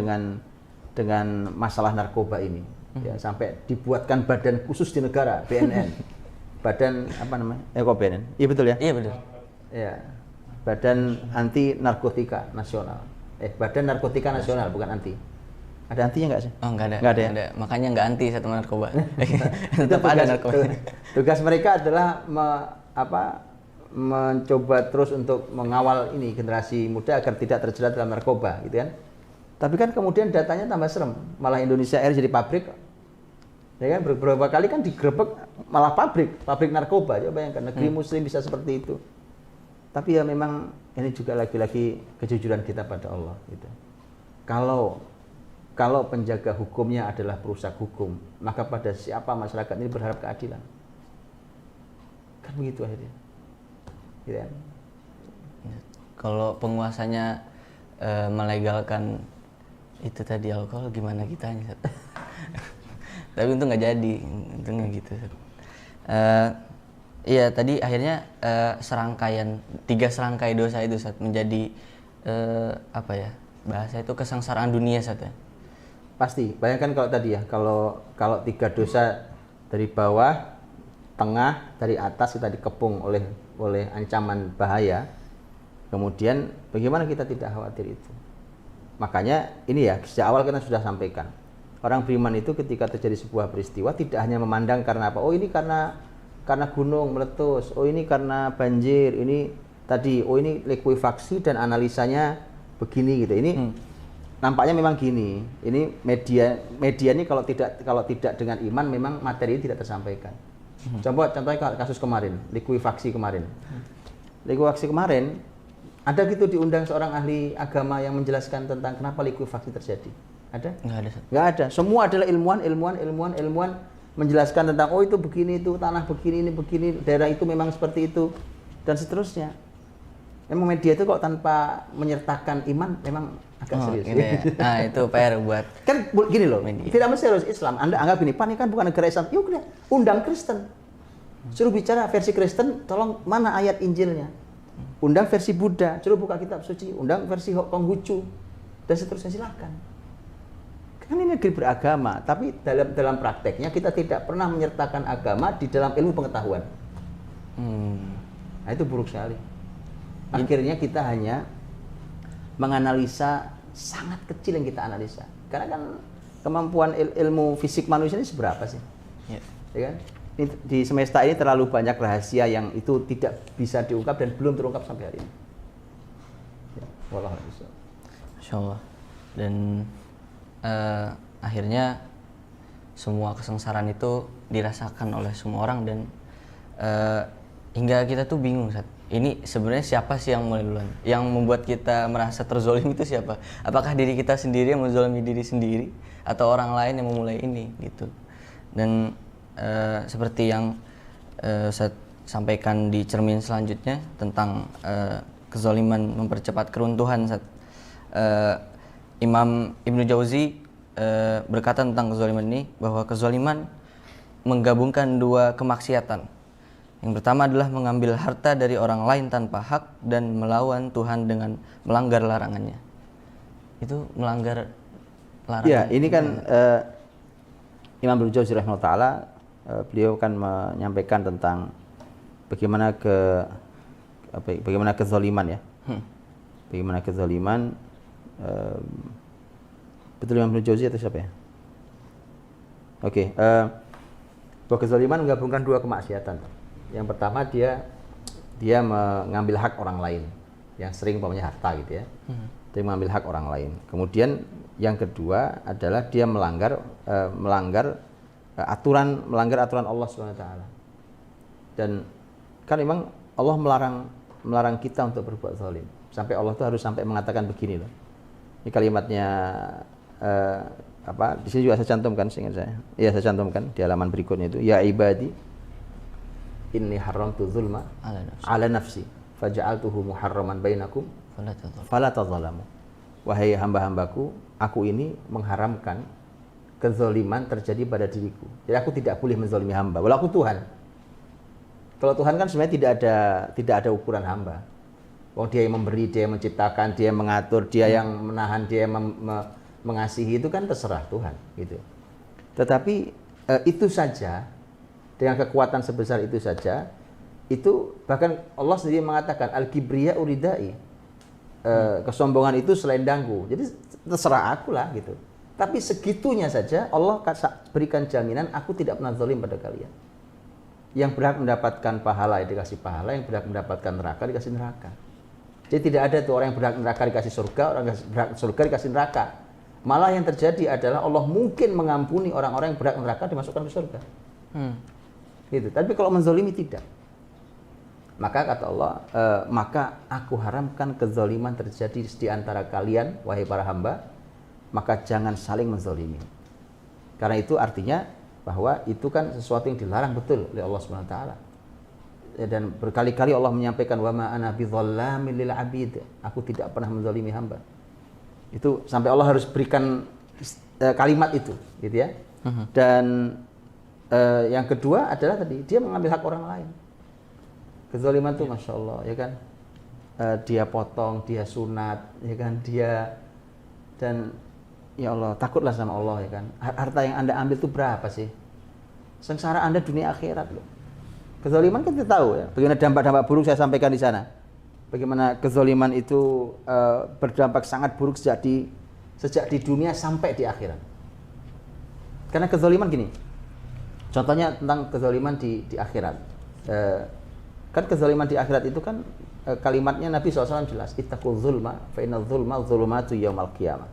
dengan masalah narkoba ini. Ya, sampai dibuatkan badan khusus di negara, BNN. Badan apa namanya? Kok BNN? Iya betul ya? Iya betul. Ya. Badan Anti Narkotika Nasional. Badan Narkotika Nasional bukan anti. Ada antinya nggak sih? Oh nggak ada. Nggak ada ya? Ada. Makanya nggak anti sama narkoba. Tetap ada narkoba. Tugas mereka adalah mencoba terus untuk mengawal ini generasi muda agar tidak terjerat dalam narkoba, gitu kan? Tapi kan kemudian datanya tambah serem. Malah Indonesia akhirnya jadi pabrik. Ya kan beberapa kali kan digerebek malah pabrik narkoba. Coba bayangkan negeri muslim bisa seperti itu. Tapi ya memang ini juga lagi-lagi kejujuran kita pada Allah gitu. Kalau penjaga hukumnya adalah perusak hukum, maka pada siapa masyarakat ini berharap keadilan? Kan begitu akhirnya. Gitu kan? Kalau penguasanya melegalkan itu tadi alkohol, gimana kitanya? Tapi untung nggak jadi, untungnya gitu. Iya tadi akhirnya tiga serangkai dosa itu saat menjadi bahasa itu kesengsaraan dunia saat ya. Pasti, bayangkan kalau tadi ya, kalau tiga dosa dari bawah, tengah, dari atas kita dikepung oleh ancaman bahaya, kemudian bagaimana kita tidak khawatir itu? Makanya ini ya, sejak awal kita sudah sampaikan, orang beriman itu ketika terjadi sebuah peristiwa tidak hanya memandang karena apa, oh ini karena gunung meletus, oh ini karena banjir, ini tadi, oh ini likuifaksi dan analisanya begini gitu. Ini nampaknya memang gini. Ini media ini kalau tidak dengan iman memang materi ini tidak tersampaikan. Contohnya kasus kemarin, likuifaksi kemarin. Likuifaksi kemarin ada gitu diundang seorang ahli agama yang menjelaskan tentang kenapa likuifaksi terjadi. Ada? Nggak ada. Semua adalah ilmuwan menjelaskan tentang oh itu begini, itu tanah begini, ini begini, daerah itu memang seperti itu dan seterusnya. Memang media itu kok tanpa menyertakan iman memang agak serius. Gitu ya. Nah itu PR buat kan gini loh, tidak mesti harus Islam. Anda anggap ini, PAN ini kan bukan negara Islam. Yuk undang Kristen, suruh bicara versi Kristen, tolong mana ayat Injilnya. Undang versi Buddha, suruh buka kitab suci. Undang versi Konghucu dan seterusnya, silakan. Kan ini negeri beragama, tapi dalam prakteknya kita tidak pernah menyertakan agama di dalam ilmu pengetahuan. Nah itu buruk sekali. Akhirnya kita hanya menganalisa sangat kecil yang kita analisa. Karena kan kemampuan ilmu fisik manusia ini seberapa sih? Ya kan? Ini, di semesta ini terlalu banyak rahasia yang itu tidak bisa diungkap dan belum terungkap sampai hari ini. Ya, wallahu a'lam. Insyaallah. Dan akhirnya semua kesengsaraan itu dirasakan oleh semua orang, dan hingga kita tuh bingung saat ini sebenarnya siapa sih yang mulai duluan, yang membuat kita merasa terzolim itu siapa? Apakah diri kita sendiri yang menzolimi diri sendiri, atau orang lain yang memulai ini gitu? Dan seperti yang saya sampaikan di cermin selanjutnya tentang kezoliman mempercepat keruntuhan, Imam Ibnu Jauzi berkata tentang kezoliman ini, bahwa kezoliman menggabungkan dua kemaksiatan. Yang pertama adalah mengambil harta dari orang lain tanpa hak dan melawan Tuhan dengan melanggar larangannya. Itu melanggar larangan. Ya, ini kan Imam Ibnu Jauzi rahimahullah taala, beliau kan menyampaikan tentang bagaimana kezaliman ya. Bagaimana kezaliman, betul Imam Ibnu Jauzi atau siapa ya? Oke, bahwa kezaliman menggabungkan dua kemaksiatan. Yang pertama dia mengambil hak orang lain, yang sering umpamanya harta gitu ya. Dia mengambil hak orang lain. Kemudian yang kedua adalah dia melanggar aturan Allah Subhanahu wa taala. Dan kan memang Allah melarang kita untuk berbuat zalim. Sampai Allah tuh harus sampai mengatakan begini loh. Ini kalimatnya di sini juga saya cantumkan, seingat saya. Iya, saya cantumkan di halaman berikutnya itu, ya ibadi inni haramtu zulma ala nafsi faja'altuhu muharraman bainakum fala tadzalamu. Wahai hamba-hambaku, aku ini mengharamkan kezaliman terjadi pada diriku. Jadi aku tidak boleh menzalimi hamba, walau aku Tuhan. Kalau Tuhan kan sebenarnya tidak ada ukuran hamba. Oh, dia yang memberi, dia yang menciptakan, dia yang mengatur, dia yang menahan, dia yang mengasihi, itu kan terserah Tuhan gitu. Tetapi itu saja, dengan kekuatan sebesar itu saja, itu bahkan Allah sendiri mengatakan al-kibriya uridai, kesombongan itu selendangku. Jadi terserah aku lah gitu. Tapi segitunya saja Allah berikan jaminan, aku tidak pernah zalim pada kalian. Yang berhak mendapatkan pahala dikasih pahala, yang berhak mendapatkan neraka dikasih neraka. Jadi tidak ada tuh orang yang berhak neraka dikasih surga, orang yang berhak surga dikasih neraka. Malah yang terjadi adalah Allah mungkin mengampuni orang-orang yang berhak neraka dimasukkan ke surga. Gitu. Tapi kalau menzalimi tidak. Maka kata Allah, maka aku haramkan kezaliman terjadi di antara kalian, wahai para hamba, maka jangan saling menzalimi. Karena itu artinya bahwa itu kan sesuatu yang dilarang betul oleh Allah Subhanahu wa taala. Dan berkali-kali Allah menyampaikan, wa ma ana bidzallamin lil abid, aku tidak pernah menzalimi hamba. Itu sampai Allah harus berikan kalimat itu, gitu ya. Dan yang kedua adalah tadi dia mengambil hak orang lain. Kezaliman tuh masya Allah, ya kan. Dia potong, dia sunat, ya kan. Dan ya Allah, takutlah sama Allah, ya kan. Harta yang Anda ambil itu berapa sih? Sengsara Anda dunia akhirat loh. Kezaliman kan kita tahu ya. Bagaimana dampak-dampak buruk saya sampaikan di sana. Bagaimana kezaliman itu berdampak sangat buruk sejak di dunia sampai di akhirat. Karena kezaliman gini. Contohnya tentang kezaliman di akhirat. Kan kezaliman di akhirat itu kan kalimatnya Nabi SAW jelas. Ittaqul zulma fa inna zulma zulumatu yaumal qiyamah.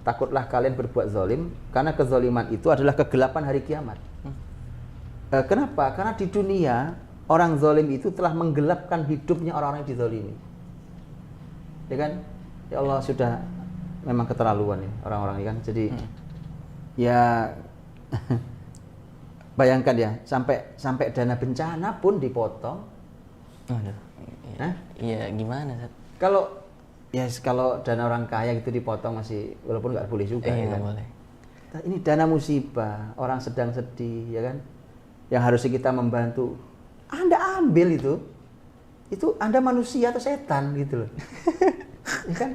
Takutlah kalian berbuat zalim, karena kezaliman itu adalah kegelapan hari kiamat. Kenapa? Karena di dunia orang zalim itu telah menggelapkan hidupnya orang-orang yang dizalimi. Ya kan? Ya Allah, sudah memang keterlaluan ya orang-orang ini kan. Jadi ya bayangkan ya, sampai dana bencana pun dipotong. Iya, gimana? Kalau dana orang kaya gitu dipotong masih, walaupun nggak boleh juga. Ya kan? Boleh. Ini dana musibah, orang sedang sedih, ya kan? Yang harusnya kita membantu, Anda ambil itu Anda manusia atau setan gitu loh. Ya kan?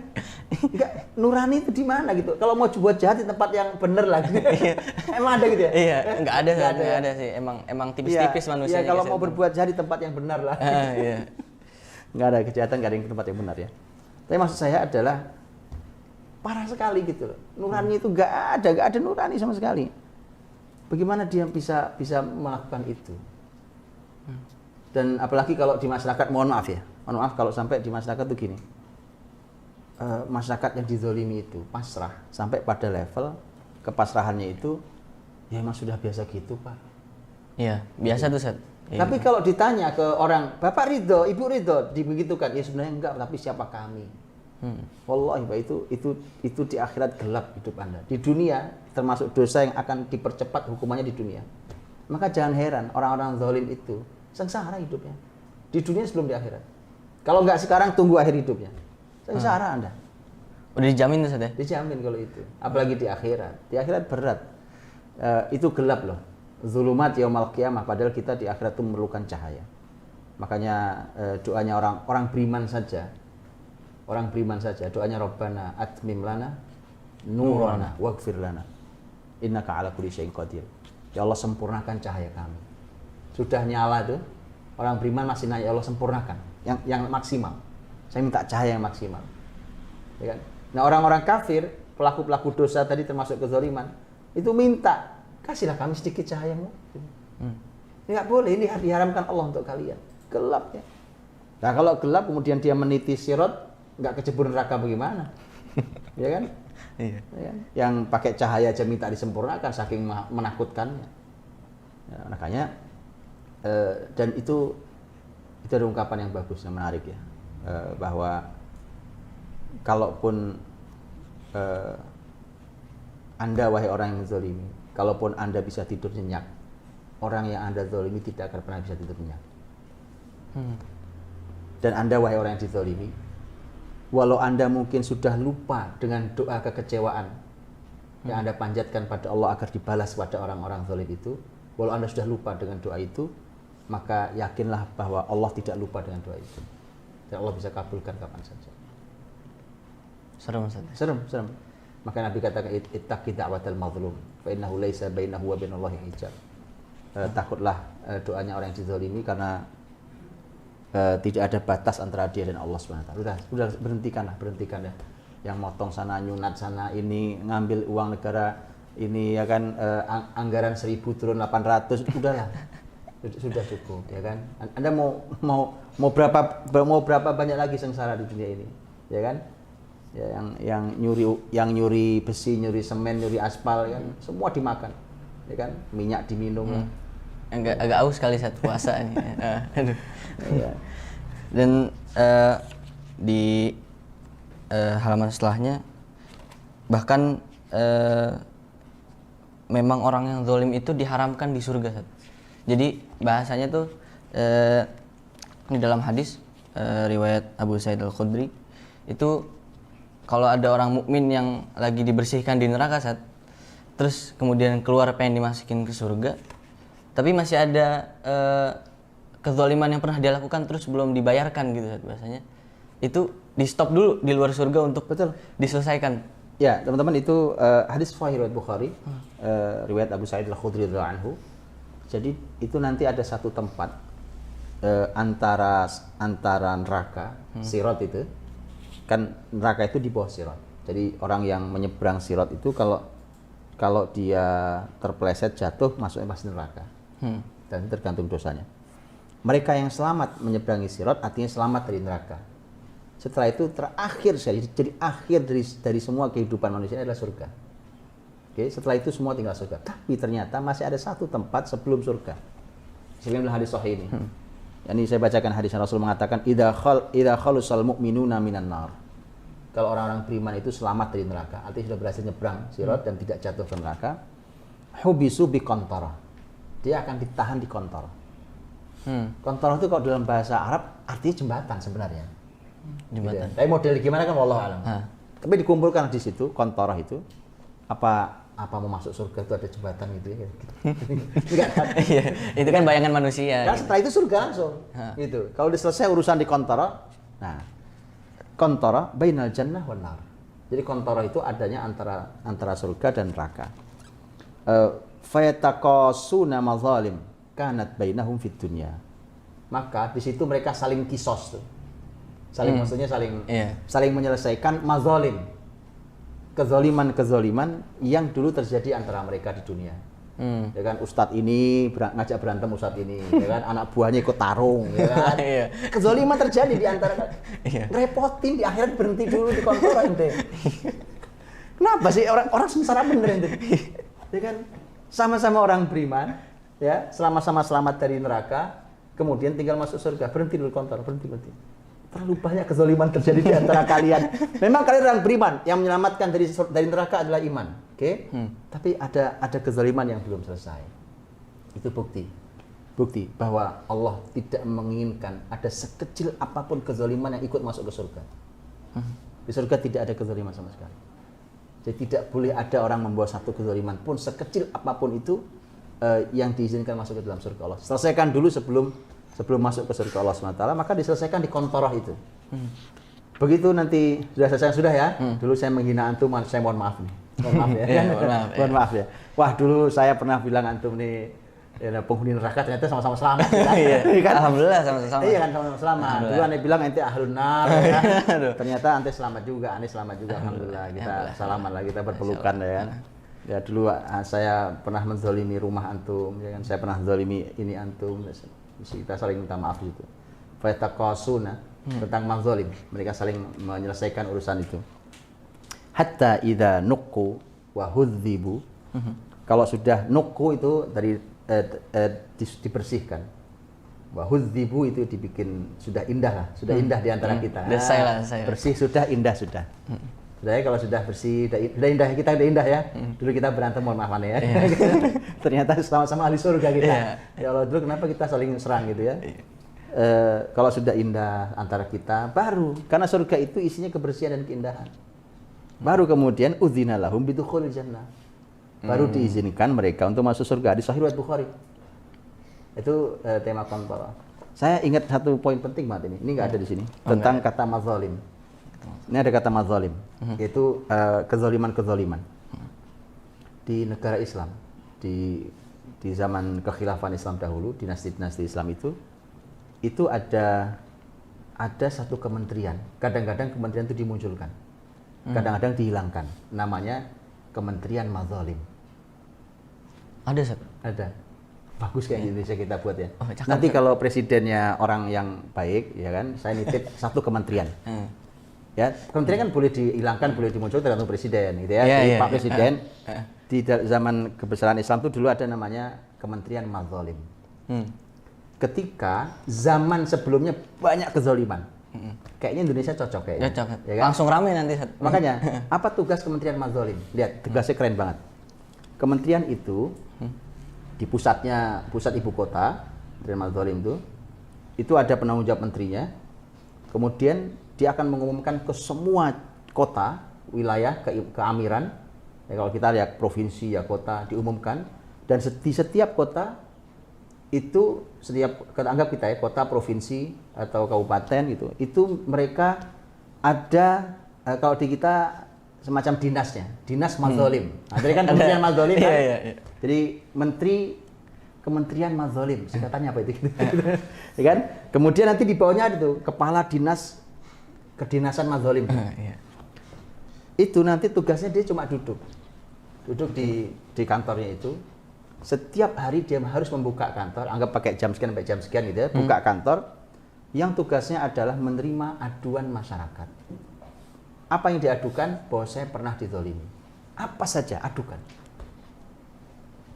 Enggak, nurani itu di mana gitu. Kalau mau buat jahat di tempat yang bener lah gitu. Emang ada gitu ya? Iya, enggak ada sih. Emang tipis-tipis manusia. Iya, kalau mau berbuat jahat di tempat yang benar lah. Iya. Enggak ada kejahatan, enggak ada yang di tempat yang benar ya. Tapi maksud saya adalah parah sekali gitu loh. Nurani itu enggak ada nurani sama sekali. Bagaimana dia bisa melakukan itu? Dan apalagi kalau di masyarakat, mohon maaf kalau sampai di masyarakat tuh gini. masyarakat yang dizolimi itu pasrah sampai pada level kepasrahannya itu ya emang sudah biasa gitu Pak. Iya, biasa tuh Ustaz. Iya. Tapi kalau ditanya ke orang, Bapak ridho, Ibu ridho, dibegitukan, ya sebenarnya enggak, tapi siapa kami? Wallahi Pak, itu di akhirat gelap hidup Anda. Di dunia termasuk dosa yang akan dipercepat hukumannya di dunia. Maka jangan heran orang-orang zalim itu sengsara hidupnya. Di dunia sebelum di akhirat. Kalau enggak sekarang tunggu akhir hidupnya. Sengsara Anda. Udah dijamin tuh Ustaz ya? Dijamin kalau itu. Apalagi di akhirat. Di akhirat berat. Itu gelap loh. Zulumat yaumal qiyamah, padahal kita di akhirat itu memerlukan cahaya. Makanya doanya orang beriman saja. Orang beriman saja doanya Rabbana atmim lana nurana waghfir lana innaka ala kulli syai'in qadir. Ya Allah, sempurnakan cahaya kami. Sudah nyala tuh. Orang beriman masih nanya, ya Allah sempurnakan yang maksimal. Saya minta cahaya yang maksimal. Ya kan? Nah, orang-orang kafir, pelaku-pelaku dosa tadi termasuk kezaliman, itu minta, kasihlah kami sedikit cahayamu. Enggak boleh, ini diharamkan Allah untuk kalian. Gelap ya. Nah, kalau gelap kemudian dia meniti sirat, enggak kecebur neraka bagaimana? Ya kan? Iya. Ya kan? Yang pakai cahaya aja minta disempurnakan saking menakutkannya. Ya, makanya dan itu ada ungkapan yang bagus yang menarik ya, bahwa kalaupun Anda wahai orang yang zalimi, kalaupun Anda bisa tidur nyenyak, orang yang Anda zalimi tidak akan pernah bisa tidur nyenyak. Dan Anda wahai orang yang dizalimi, walau Anda mungkin sudah lupa dengan doa kekecewaan yang Anda panjatkan pada Allah agar dibalas pada orang-orang zalim itu, walau Anda sudah lupa dengan doa itu, maka yakinlah bahwa Allah tidak lupa dengan doa itu. Dan Allah bisa kabulkan kapan saja. Serem Ustaz. Serem. Maka Nabi katakan ittaqi da'watal mazlum fa innahu laisa bainahu wa bainallahi hijab. Takutlah doanya orang yang dizalimi karena tidak ada batas antara dia dan Allah Subhanahu wa taala. Sudah berhentikan ya. Yang motong sana, nyunat sana, ini ngambil uang negara ini ya kan, anggaran 1.000 turun 800, udahlah. Sudah cukup ya kan. Anda mau berapa banyak lagi sengsara di dunia ini, ya kan? Ya, yang nyuri besi, nyuri semen, nyuri aspal kan, semua dimakan, ya kan? Minyak diminum. Agak aus kali saat puasa nih. Aduh. Iya. Dan di halaman setelahnya bahkan memang orang yang zalim itu diharamkan di surga. Jadi bahasanya tuh di dalam hadis riwayat Abu Sa'id Al-Khudri itu, kalau ada orang mukmin yang lagi dibersihkan di neraka terus kemudian keluar pengen dimasukin ke surga, tapi masih ada kezaliman yang pernah dia lakukan terus belum dibayarkan gitu bahasanya, itu di stop dulu di luar surga untuk diselesaikan. Ya teman-teman, itu hadis sahih riwayat Bukhari, riwayat Abu Sa'id Al-Khudri radhiyallahu anhu. Jadi itu nanti ada satu tempat antara neraka, sirat itu kan, neraka itu di bawah sirat. Jadi orang yang menyeberang sirat itu kalau dia terpeleset jatuh masuknya pasti neraka. Dan tergantung dosanya. Mereka yang selamat menyeberangi sirat artinya selamat dari neraka. Setelah itu terakhir jadi akhir dari semua kehidupan manusia adalah surga. Oke, setelah itu semua tinggal surga. Tapi ternyata masih ada satu tempat sebelum surga. Sebelum hadis sahih ini. Yani saya bacakan hadis Rasul mengatakan idza khalusal mu'minuna minan nar. Kalau orang-orang beriman itu selamat dari neraka, artinya sudah berhasil nyebrang sirat dan tidak jatuh ke neraka. Hubisu bi qantara. Dia akan ditahan di qantara. Qantara itu kalau dalam bahasa Arab artinya jembatan sebenarnya. Jembatan. Gitu. Tapi model gimana kan wallahu alam. Tapi dikumpulkan di situ qantara itu, apa mau masuk surga itu ada jembatan gitu ya. Enggak kan? Iya, itu kan bayangan manusia. Kan setelah itu surga langsung. Gitu. Kalau udah selesai urusan di qantara, nah qantara bainal jannah wan nar. Jadi qantara itu adanya antara surga dan neraka. Fayataqasuna mazalim kanat bainahum fid dunya. Maka di situ mereka saling kisos tuh. Maksudnya saling menyelesaikan mazalim. Kezaliman yang dulu terjadi antara mereka di dunia. Ya kan, ustadz ini ngajak berantem ustadz ini, ya kan, anak buahnya ikut tarung, ya kan. Iya. Kezaliman terjadi di antara repotin di akhirat, berhenti dulu di kantor ente. Kenapa sih orang sengsara bener ente? Ya kan, sama-sama orang beriman, ya, sama-sama selamat dari neraka, kemudian tinggal masuk surga, berhenti dulu kantor, berhenti. Terlalu banyak kezaliman terjadi di antara kalian. Memang kalian orang beriman, yang menyelamatkan dari neraka adalah iman, oke? Tapi ada kezaliman yang belum selesai. Itu bukti bahwa Allah tidak menginginkan ada sekecil apapun kezaliman yang ikut masuk ke surga. Di surga tidak ada kezaliman sama sekali. Jadi tidak boleh ada orang membawa satu kezaliman pun sekecil apapun itu yang diizinkan masuk ke dalam surga Allah. Selesaikan dulu sebelum masuk ke surga Allah SWT, maka diselesaikan di kontoroh itu. Begitu nanti sudah selesai, sudah ya. Dulu saya menghina antum, saya mohon maaf nih. Mohon maaf ya. Mohon maaf ya. Wah, dulu saya pernah bilang antum nih ya, penghuni neraka, ternyata sama-sama selamat. Iya. Alhamdulillah sama-sama. Iya kan, sama-sama selamat. Dulu aneh bilang ente ahlun nar, ya. Ternyata ente selamat juga, aneh selamat juga. Alhamdulillah. Kita salaman lah, kita berpelukan ya. Ya dulu saya pernah menzalimi rumah antum, ya kan. Saya pernah menzalimi ini antum. Kita saling minta maaf gitu. Fataqasuna tentang mazalim, mereka saling menyelesaikan urusan itu. Hatta idza nuqqu wa hudzibu. Kalau sudah nuqqu itu dari dibersihkan. Wa hudzibu itu dibikin sudah indah lah, sudah indah di antara kita. Bersih sudah, indah sudah. Sudah ya, kalau sudah bersih, udah indah, kita udah indah ya. Dulu kita berantem, mohon maaf ya. Ternyata sama-sama ahli surga kita. Ya Allah, dulu kenapa kita saling serang gitu ya. Kalau sudah indah antara kita, baru. Karena surga itu isinya kebersihan dan keindahan. Baru kemudian, udzina lahum bidukhulil jannah. Baru diizinkan mereka untuk masuk surga. Di Sahih Riwayat Bukhari. Itu tema kontrol. Saya ingat satu poin penting banget ini. Ini nggak ada di sini. Tentang kata mazalim. Ini ada kata mazalim, yaitu kezaliman-kezaliman. Di negara Islam, di zaman kekhilafan Islam dahulu, dinasti-dinasti Islam itu ada satu kementerian. Kadang-kadang kementerian itu dimunculkan, kadang-kadang dihilangkan. Namanya Kementerian Mazalim. Ada, Seth? Ada. Bagus kayak Indonesia kita buat ya. Cakep, nanti kalau presidennya orang yang baik, ya kan, saya nitip satu kementerian. Ya, kementerian kan boleh dihilangkan, boleh dimunculkan tergantung presiden, gitu ya. Jadi Pak Presiden di zaman kebesaran Islam itu dulu ada namanya Kementerian Mazalim. Ketika zaman sebelumnya banyak kezaliman, kayaknya Indonesia cocok kayaknya. Cocok. Ya kan? Langsung rame nanti. Makanya, apa tugas Kementerian Mazalim? Lihat, tugasnya keren banget. Kementerian itu di pusat ibu kota, Kementerian Mazalim itu ada penanggung jawab menterinya. Kemudian dia akan mengumumkan ke semua kota, wilayah, keamiran. Ya, kalau kita lihat provinsi ya kota diumumkan, dan di setiap kota itu anggap kita ya kota, provinsi atau kabupaten gitu. Itu mereka ada kalau di kita semacam dinasnya, dinas mazalim. Nah, jadi kan Kementerian Mazalim kan. Jadi Kementerian Mazalim, singkatannya apa itu? Ya kan? Kemudian nanti di bawahnya ada tuh kepala dinas kedinasan mazalim. Itu nanti tugasnya dia cuma duduk di kantornya itu. Setiap hari dia harus membuka kantor, anggap pakai jam sekian sampai jam sekian gitu ya, buka kantor. Yang tugasnya adalah menerima aduan masyarakat. Apa yang diadukan? Bahwa saya pernah dizalimi. Apa saja adukan.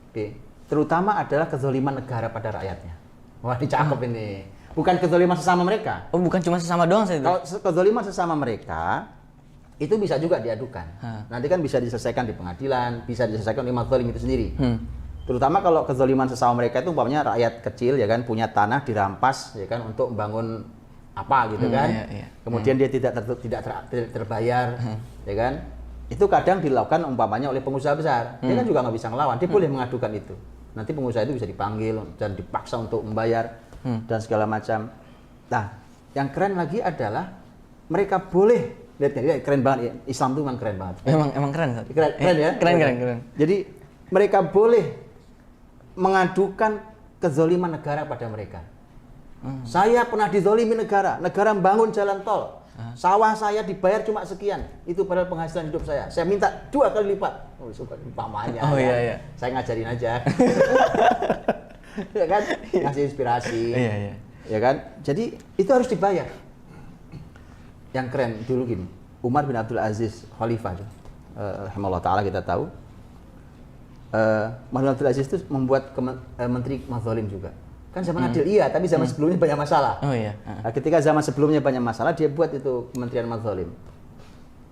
Oke. Terutama adalah kezaliman negara pada rakyatnya. Wah, ini cakep ini. Bukan kezaliman sesama mereka. Oh, bukan cuma sesama doang saya itu. Kalau kezaliman sesama mereka itu bisa juga diadukan. Nanti kan bisa diselesaikan di pengadilan, bisa diselesaikan oleh mazalim itu sendiri. Terutama kalau kezaliman sesama mereka itu umpamanya rakyat kecil ya kan, punya tanah dirampas ya kan untuk membangun apa gitu kan. Kemudian dia tidak terbayar ya kan. Itu kadang dilakukan umpamanya oleh pengusaha besar. Dia kan juga nggak bisa ngelawan, dia boleh mengadukan itu. Nanti pengusaha itu bisa dipanggil dan dipaksa untuk membayar dan segala macam. Nah, yang keren lagi adalah mereka boleh, lihat keren banget ya. Islam itu memang keren banget. Emang keren, Seth. Keren ya? Keren. Jadi mereka boleh mengadukan kezaliman negara pada mereka. Saya pernah dizolimi negara membangun jalan tol. Sawah saya dibayar cuma sekian. Itu padahal penghasilan hidup saya. Saya minta 2 kali lipat. Oh, suka umpamanya. Oh kan? iya. Saya ngajarin aja. Ya kan? Ngasih inspirasi. Iya. Ya kan? Jadi itu harus dibayar. Yang keren dulu gini. Umar bin Abdul Aziz Khalifah rahimahullah taala kita tahu. Umar bin Abdul Aziz itu membuat menteri mazalim juga. Kan zaman Adil iya, tapi zaman sebelumnya banyak masalah. Oh iya. Nah, ketika zaman sebelumnya banyak masalah, dia buat itu Kementerian Mazalim.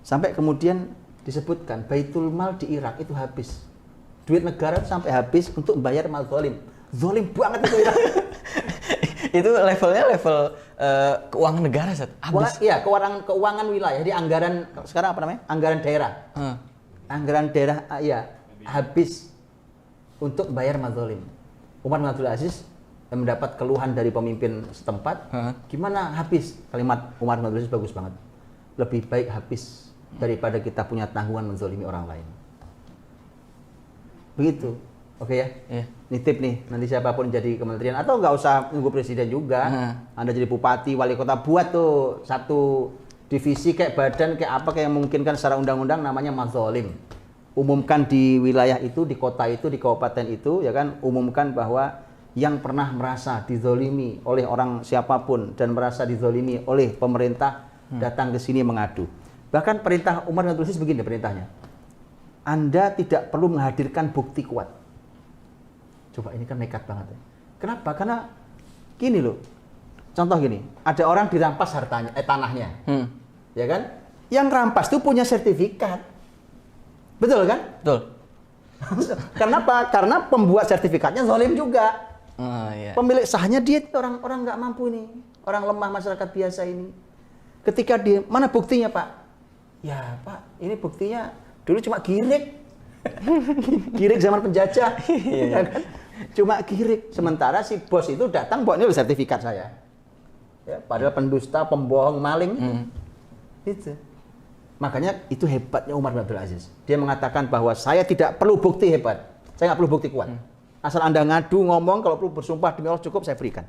Sampai kemudian disebutkan Baitul Mal di Irak itu habis. Duit negara itu sampai habis untuk membayar mazalim. Zalim banget itu Irak. Itu levelnya level keuangan negara, Ustaz. Habis. Iya, keuangan wilayah. Jadi anggaran sekarang apa namanya? Anggaran daerah. Anggaran daerah iya habis untuk bayar mazalim. Umar bin Abdul Aziz mendapat keluhan dari pemimpin setempat, gimana habis? Kalimat Umar bin Abdul Aziz bagus banget. Lebih baik habis daripada kita punya tanggungan menzolimi orang lain. Begitu, oke ya? Iya. Nitip nih, nanti siapapun jadi kementerian atau nggak usah nunggu presiden juga. Anda jadi bupati, wali kota, buat tuh satu divisi kayak badan kayak apa kayak memungkinkan secara undang-undang namanya mazalim. Umumkan di wilayah itu, di kota itu, di kabupaten itu, ya kan? Umumkan bahwa yang pernah merasa dizolimi oleh orang siapapun dan merasa dizolimi oleh pemerintah datang ke sini mengadu. Bahkan perintah Umar bin Abdul Aziz begini perintahnya. Anda tidak perlu menghadirkan bukti kuat. Coba ini kan nekat banget ya. Kenapa? Karena gini loh. Contoh gini, ada orang dirampas hartanya, tanahnya. Ya kan? Yang rampas itu punya sertifikat. Betul kan? Betul. Kenapa? Karena pembuat sertifikatnya zalim juga. Iya. Pemilik sahnya dia orang nggak mampu ini, orang lemah masyarakat biasa ini. Ketika dia mana buktinya Pak? Ya Pak, ini buktinya dulu cuma girik, girik zaman penjajah, ya kan? Cuma girik. Sementara si bos itu datang bawa ini sertifikat saya. Ya, padahal pendusta, pembohong, maling. Itu. Makanya itu hebatnya Umar bin Abdul Aziz. Dia mengatakan bahwa saya tidak perlu bukti hebat, saya nggak perlu bukti kuat. Asal Anda ngadu, ngomong, kalau perlu bersumpah demi Allah cukup, saya berikan.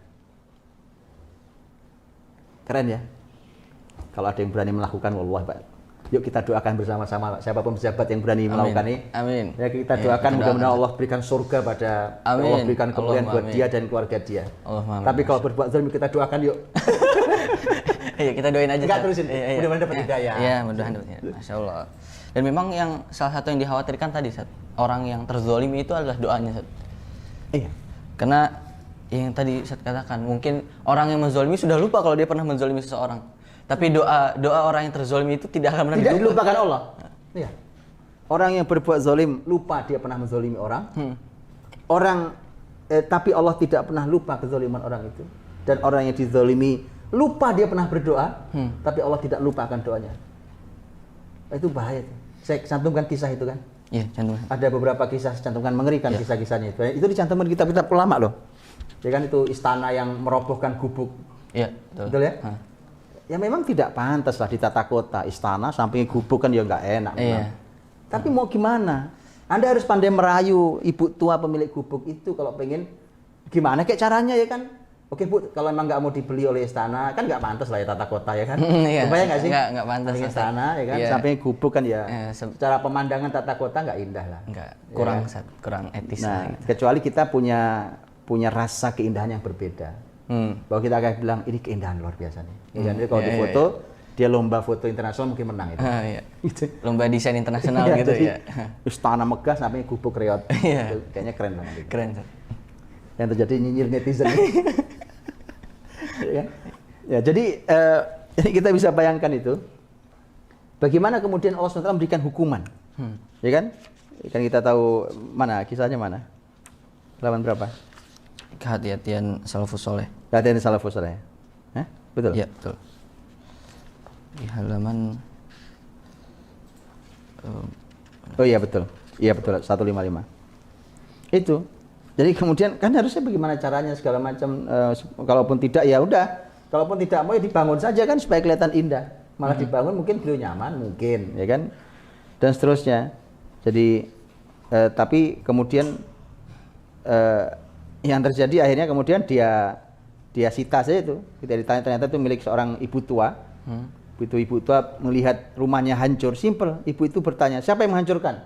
Keren ya? Kalau ada yang berani melakukan, wallah Pak. Yuk kita doakan bersama-sama, siapapun pejabat yang berani melakukan ini. Amin. Ya kita doakan mudah-mudahan Allah berikan surga pada Allah, berikan kemuliaan buat dia dan keluarga dia. Tapi kalau berbuat zalim kita doakan yuk. Iya, kita doain aja. Enggak terusin. Mudah-mudahan dapat hidayah. Iya, mudah-mudahan dapat hidayah. Masya Allah. Dan memang yang salah satu yang dikhawatirkan tadi, Sat, orang yang terzolimi itu adalah doanya, Sat. Iya. Karena yang tadi saya katakan, mungkin orang yang menzolimi sudah lupa kalau dia pernah menzolimi seseorang. Tapi doa orang yang terzolimi itu tidak akan pernah dilupakan Allah. Iya. Orang yang berbuat zalim lupa dia pernah menzolimi orang. Tapi Allah tidak pernah lupa kezaliman orang itu. Dan orang yang dizolimi lupa dia pernah berdoa, tapi Allah tidak lupa akan doanya. Itu bahaya. Saya cantumkan kisah itu kan. Iya, cantumkan. Ada beberapa kisah cantumkan mengerikan kisah-kisahnya itu. Itu dicantumkan kitab-kitab ulama loh. Ya kan itu istana yang merobohkan gubuk. Iya, betul ya? Ya memang tidak pantas lah di tata kota istana samping gubuk kan ya nggak enak. Iya. Tapi mau gimana? Anda harus pandai merayu ibu tua pemilik gubuk itu kalau pengen gimana kayak caranya ya kan? Oke Bu, kalau emang nggak mau dibeli oleh istana kan nggak pantas lah ya tata kota ya kan? Iya. Supaya nggak sih? Nggak pantas. Istana ya kan? Iya. Samping gubuk kan ya. Secara pemandangan tata kota nggak indah lah. Nggak. Kurang Ya. etis. Nah, gitu. kecuali kita punya rasa keindahan yang berbeda. Bahwa kita akan bilang ini keindahan luar biasa nih. Jadi kalau difoto dia lomba foto internasional mungkin menang itu. Iya. Lomba desain internasional gitu ya. Istana megah sampai gubuk reot. Iya. Kayaknya keren banget. Gitu. Keren. Yang terjadi nyinyir netizen. Ya, jadi kita bisa bayangkan itu. Bagaimana kemudian Allah SWT memberikan hukuman. Ya kan? Kan kita tahu mana kisahnya mana? Halaman berapa? Kehati-hatian salafus soleh. Kehati-hatian salafus soleh. Betul? Iya, betul. Di halaman Oh iya betul. Iya betul 155. Itu. Jadi kemudian kan harusnya bagaimana caranya segala macam kalaupun tidak ya udah. Kalaupun tidak mau ya dibangun saja kan supaya kelihatan indah. Malah dibangun mungkin beliau nyaman mungkin ya kan. Dan seterusnya. Jadi tapi kemudian yang terjadi akhirnya kemudian dia dia sita saja itu. Kita ditanya ternyata itu milik seorang ibu tua. Begitu ibu tua melihat rumahnya hancur, simple. Ibu itu bertanya, siapa yang menghancurkan?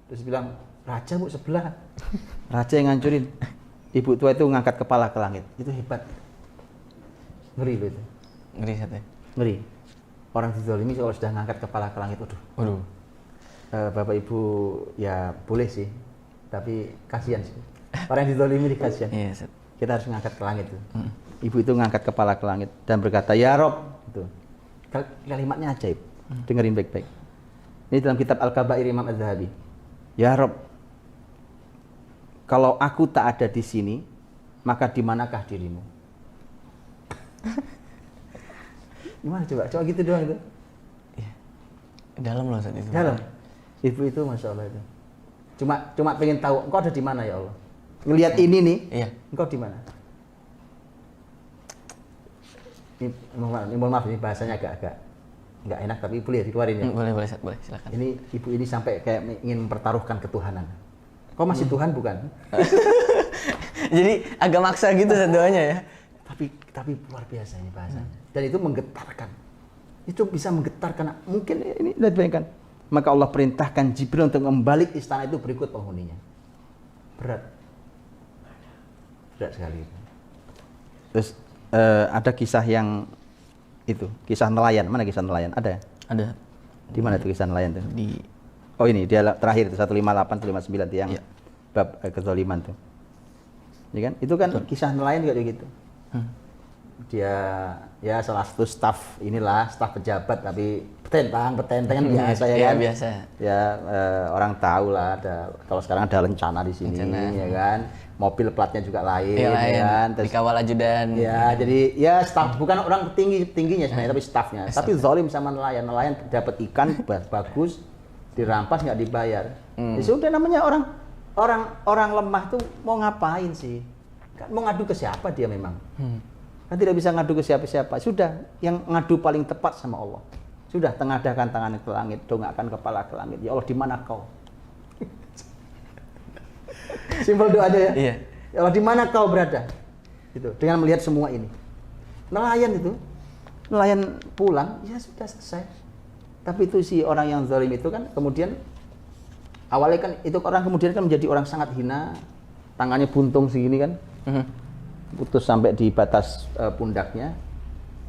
Terus bilang, raja bu sebelah. Raja yang ngancurin. Ibu tua itu ngangkat kepala ke langit. Itu hebat. Ngeri loh itu. Ngeri satu. Ngeri. Orang dizalimi kalau sudah ngangkat kepala ke langit, waduh. Bapak ibu ya boleh sih, tapi kasihan sih. Orang yang dizalimi dikasihan. Iya, Kita harus ngangkat ke langit tuh. Ibu itu ngangkat kepala ke langit dan berkata, ya Rob. Itu. Kalimatnya ajaib. Dengerin baik-baik. Ini dalam kitab Al-Kabair Imam Az-Zahabi. Ya Rob, kalau aku tak ada di sini, maka di manakah dirimu? Gimana coba? Coba gitu doang itu. Iya. Dalam loh saat itu. Dalam. Ibu itu Masya Allah itu. Cuma pengen tahu, engkau ada di mana ya Allah? Ngelihat ini nih, iya. Engkau di mana? Ini mohon maaf, ini bahasanya agak nggak enak, tapi boleh dikeluarin ya? Boleh, silakan. Ini ibu ini sampai kayak ingin mempertaruhkan ketuhanan. Kau masih Tuhan bukan? Jadi agak maksa gitu doanya ya? Tapi luar biasa ini bahasanya. Dan itu menggetarkan. Itu bisa menggetarkan. Mungkin ini lihat bayangkan. Maka Allah perintahkan Jibril untuk membalik istana itu berikut penghuninya. Berat sekali. Terus ada kisah yang itu, kisah nelayan. Mana kisah nelayan? Ada? Ada. Di mana itu kisah nelayan tuh? Oh ini dia terakhir itu 158 159 yang iya. Bab kezaliman tuh. Ya kan? Itu kan betul. Kisah nelayan juga gitu. Dia ya salah satu staf pejabat tapi petenteng biasa ya kan? Biasa. Ya orang tahu lah kalau sekarang ada lencana di sini ya kan. Mobil platnya juga lain, ya kan. Terus dikawal ajudan. Ya, jadi ya staf bukan orang tingginya sebenarnya tapi stafnya. Tapi zalim sama nelayan dapat ikan bagus dirampas nggak dibayar. Ya sudah namanya orang lemah tuh mau ngapain sih? Kan mau ngadu ke siapa dia memang? Kan tidak bisa ngadu ke siapa-siapa. Sudah yang ngadu paling tepat sama Allah. Sudah tengadahkan tangannya ke langit, dongakkan kepala ke langit. Ya Allah, di mana kau? Simpel doanya ya. Iya. Ya Allah, di mana kau berada? Gitu. Dengan melihat semua ini. Nelayan pulang, ya sudah selesai. Tapi itu si orang yang zalim itu kan kemudian awalnya kan itu orang kemudian kan menjadi orang sangat hina, tangannya buntung segini kan, putus sampai di batas pundaknya.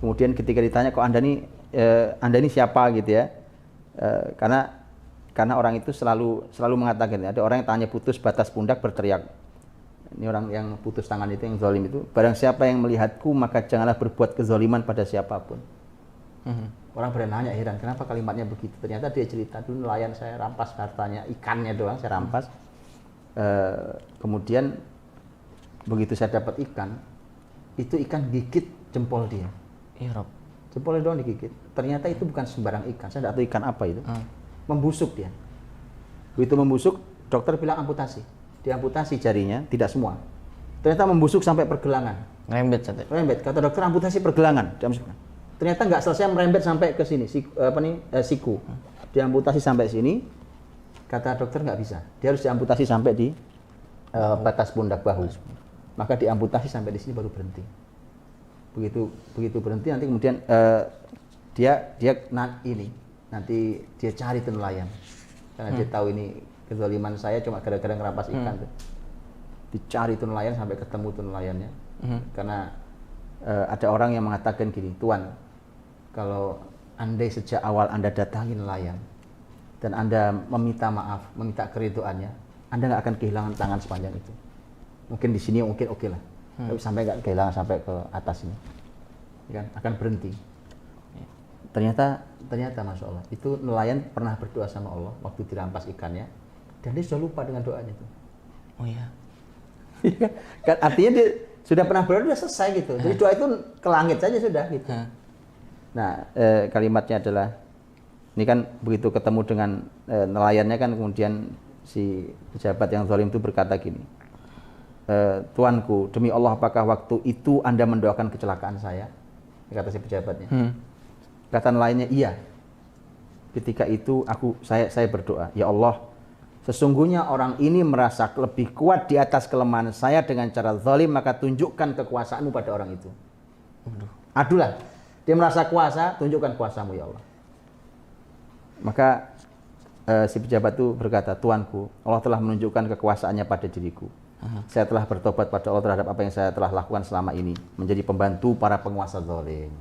Kemudian ketika ditanya kok anda ini siapa gitu ya, karena orang itu selalu mengatakan ada orang yang tangannya putus batas pundak berteriak. Ini orang yang putus tangan itu yang zalim itu, barang siapa yang melihatku maka janganlah berbuat kezaliman pada siapapun. Orang pada nanya heran kenapa kalimatnya begitu. Ternyata dia cerita dulu nelayan saya rampas hartanya, ikannya doang saya rampas. Kemudian begitu saya dapat ikan, itu ikan gigit jempol dia. Iya Rob. Jempolnya doang digigit. Ternyata itu bukan sembarang ikan. Saya tidak tahu ikan apa itu. Membusuk dia. Begitu membusuk, dokter bilang amputasi. Diamputasi jarinya, tidak semua. Ternyata membusuk sampai pergelangan. Merembet. Kata dokter amputasi pergelangan. Ternyata nggak selesai merembet sampai ke sini, siku. Diamputasi sampai sini. Kata dokter nggak bisa. Dia harus diamputasi sampai di batas pundak bahu. Maka diamputasi sampai di sini baru berhenti. Begitu berhenti nanti kemudian nanti dia cari tuh nelayan. Karena dia tahu ini kezaliman saya cuma gara-gara ngerampas ikan tuh. Dicari tuh nelayan sampai ketemu tuh nelayannya. Karena ada orang yang mengatakan gini, Tuan, kalau andai sejak awal Anda datangi nelayan dan Anda meminta maaf, meminta keridhoannya, Anda nggak akan kehilangan tangan sepanjang itu. Mungkin di sini mungkin oke lah, tapi sampai nggak kehilangan sampai ke atas ini, kan akan berhenti. Ternyata Masya Allah, itu nelayan pernah berdoa sama Allah waktu dirampas ikannya, dan dia sudah lupa dengan doanya itu. Oh iya. Kan artinya dia sudah pernah berdoa, sudah selesai gitu. Jadi doa itu ke langit saja sudah gitu. Nah, kalimatnya adalah ini kan begitu ketemu dengan nelayannya kan kemudian si pejabat yang zalim itu berkata gini, Tuanku, demi Allah apakah waktu itu Anda mendoakan kecelakaan saya? Kata si pejabatnya. Kata nelayannya, iya. Ketika itu saya berdoa, ya Allah, Sesungguhnya orang ini merasa lebih kuat di atas kelemahan saya dengan cara zalim, maka tunjukkan kekuasaanmu pada orang itu. Adulah, dia merasa kuasa, tunjukkan kuasamu ya Allah. Maka si pejabat itu berkata, Tuanku, Allah telah menunjukkan kekuasaannya pada diriku. Saya telah bertobat pada Allah terhadap apa yang saya telah lakukan selama ini, menjadi pembantu para penguasa zalim.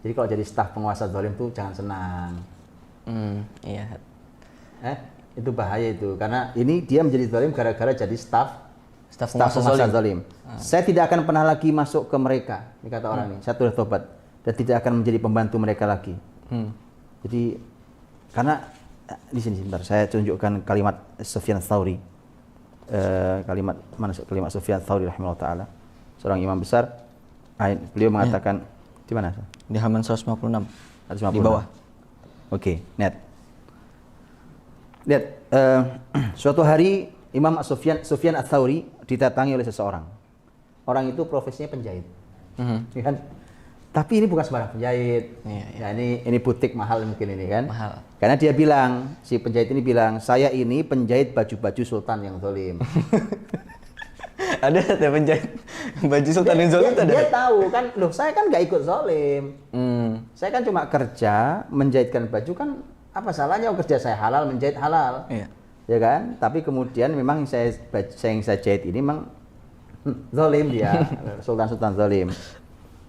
Jadi kalau jadi staf penguasa zalim itu jangan senang. Iya. Itu bahaya itu, karena ini dia menjadi zalim gara-gara jadi staf penguasa zalim. Saya tidak akan pernah lagi masuk ke mereka, ini kata orang ini. Saya sudah tobat dan tidak akan menjadi pembantu mereka lagi. Jadi karena di sini sebentar saya tunjukkan kalimat Sufyan Tsauri. Kalimat Sufyan Tsauri rahimahullah taala, seorang imam besar. Beliau mengatakan di mana? Di halaman 156. Di bawah. Oke, lihat, suatu hari Imam Sufyan Ats-Tsauri didatangi oleh seseorang. Orang itu profesinya penjahit, kan? Tapi ini bukan sembarang penjahit. Ya, ini butik mahal mungkin ini kan? Mahal. Karena dia bilang, si penjahit ini bilang, saya ini penjahit baju-baju sultan yang zalim. Ada ya penjahit baju sultan yang zalim ada. Dia tahu kan, loh saya kan nggak ikut zalim. Saya kan cuma kerja menjahitkan baju, kan apa salahnya kerja saya halal, menjahit halal. Iya. Ya kan? Tapi kemudian memang yang saya jahit ini memang zalim dia, sultan-sultan zalim.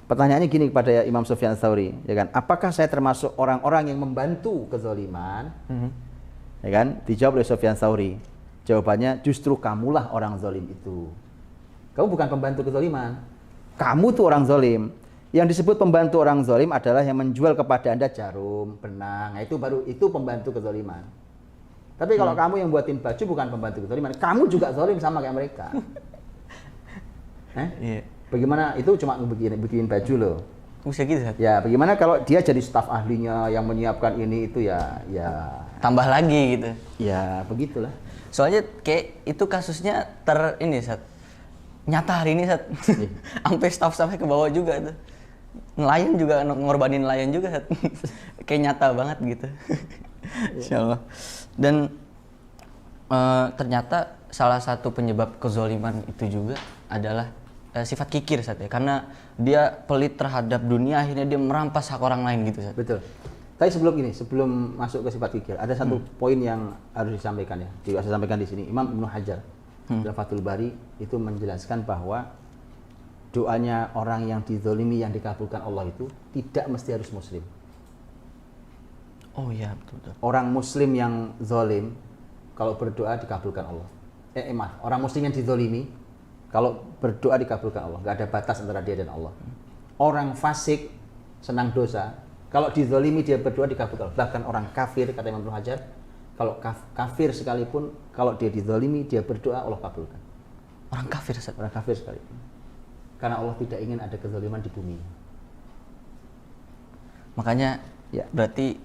Pertanyaannya gini kepada Imam Sufyan Ats-Tsauri, ya kan? Apakah saya termasuk orang-orang yang membantu kezaliman? Ya kan? Dijawab oleh Sufyan Ats-Tsauri. Jawabannya, justru kamulah orang zalim itu. Kamu bukan pembantu kezaliman. Kamu tuh orang zalim. Yang disebut pembantu orang zalim adalah yang menjual kepada Anda jarum, benang. Nah, itu pembantu kezaliman. Tapi kalau kamu yang buatin baju bukan pembantu kezaliman, kamu juga zalim sama kayak mereka. Iya. Bagaimana itu cuma bikin baju loh. Bisa gitu, Sat? Ya, bagaimana kalau dia jadi staf ahlinya yang menyiapkan ini itu ya tambah lagi gitu. Ya, begitulah. Soalnya kayak itu kasusnya Sat. Nyata hari ini, Sat. Sampai staff-staffnya ke bawah juga tuh. Nelayan juga, ngorbanin nelayan juga, Sat. Kayak nyata banget gitu. Insyaallah. Dan ternyata salah satu penyebab kezaliman itu juga adalah sifat kikir, Sat, ya. Karena dia pelit terhadap dunia, akhirnya dia merampas hak orang lain gitu, Sat. Betul. Tapi sebelum masuk ke sifat kikir, ada satu poin yang harus disampaikan ya. Juga saya sampaikan di sini. Imam Ibnu Hajar dalam Fathul Bari itu menjelaskan bahwa doanya orang yang dizolimi yang dikabulkan Allah itu tidak mesti harus muslim. Oh iya, betul. Orang muslim yang zolim kalau berdoa dikabulkan Allah. Orang muslim yang dizolimi kalau berdoa dikabulkan Allah. Gak ada batas antara dia dan Allah. Orang fasik senang dosa, kalau dizolimi dia berdoa dikabulkan Allah. Bahkan orang kafir, kata Imam Ibnu Hajar, kalau kafir sekalipun, kalau dia dizolimi dia berdoa Allah kabulkan. Orang kafir, Sat? Orang kafir sekalipun. Karena Allah tidak ingin ada kezaliman di bumi. Makanya berarti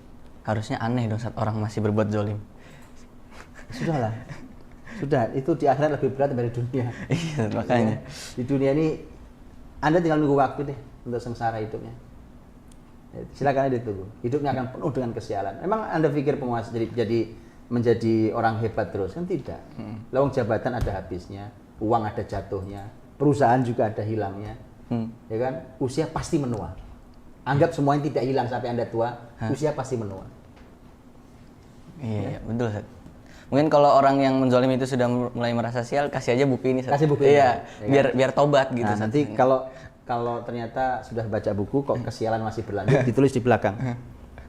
harusnya aneh dong saat orang masih berbuat zolim. Sudahlah. Sudah, itu di akhirat lebih berat dari dunia. Iya, makanya. Di dunia ini Anda tinggal nunggu waktu deh untuk sengsara hidupnya. Silakan aja ditunggu. Hidupnya akan penuh dengan kesialan. Memang Anda pikir penguasa jadi menjadi orang hebat terus? Kan tidak. Lawang jabatan ada habisnya, uang ada jatuhnya, perusahaan juga ada hilangnya. Ya kan? Usia pasti menua. Anggap semuanya tidak hilang sampai Anda tua, usia pasti menua. Iya, betul, Sat. Mungkin kalau orang yang menzalimi itu sudah mulai merasa sial, kasih aja buku ini, Sat. Kasih buku ini. Iya, biar tobat gitu. Nah, nanti kalau ternyata sudah baca buku kok kesialan masih berlanjut, ditulis di belakang.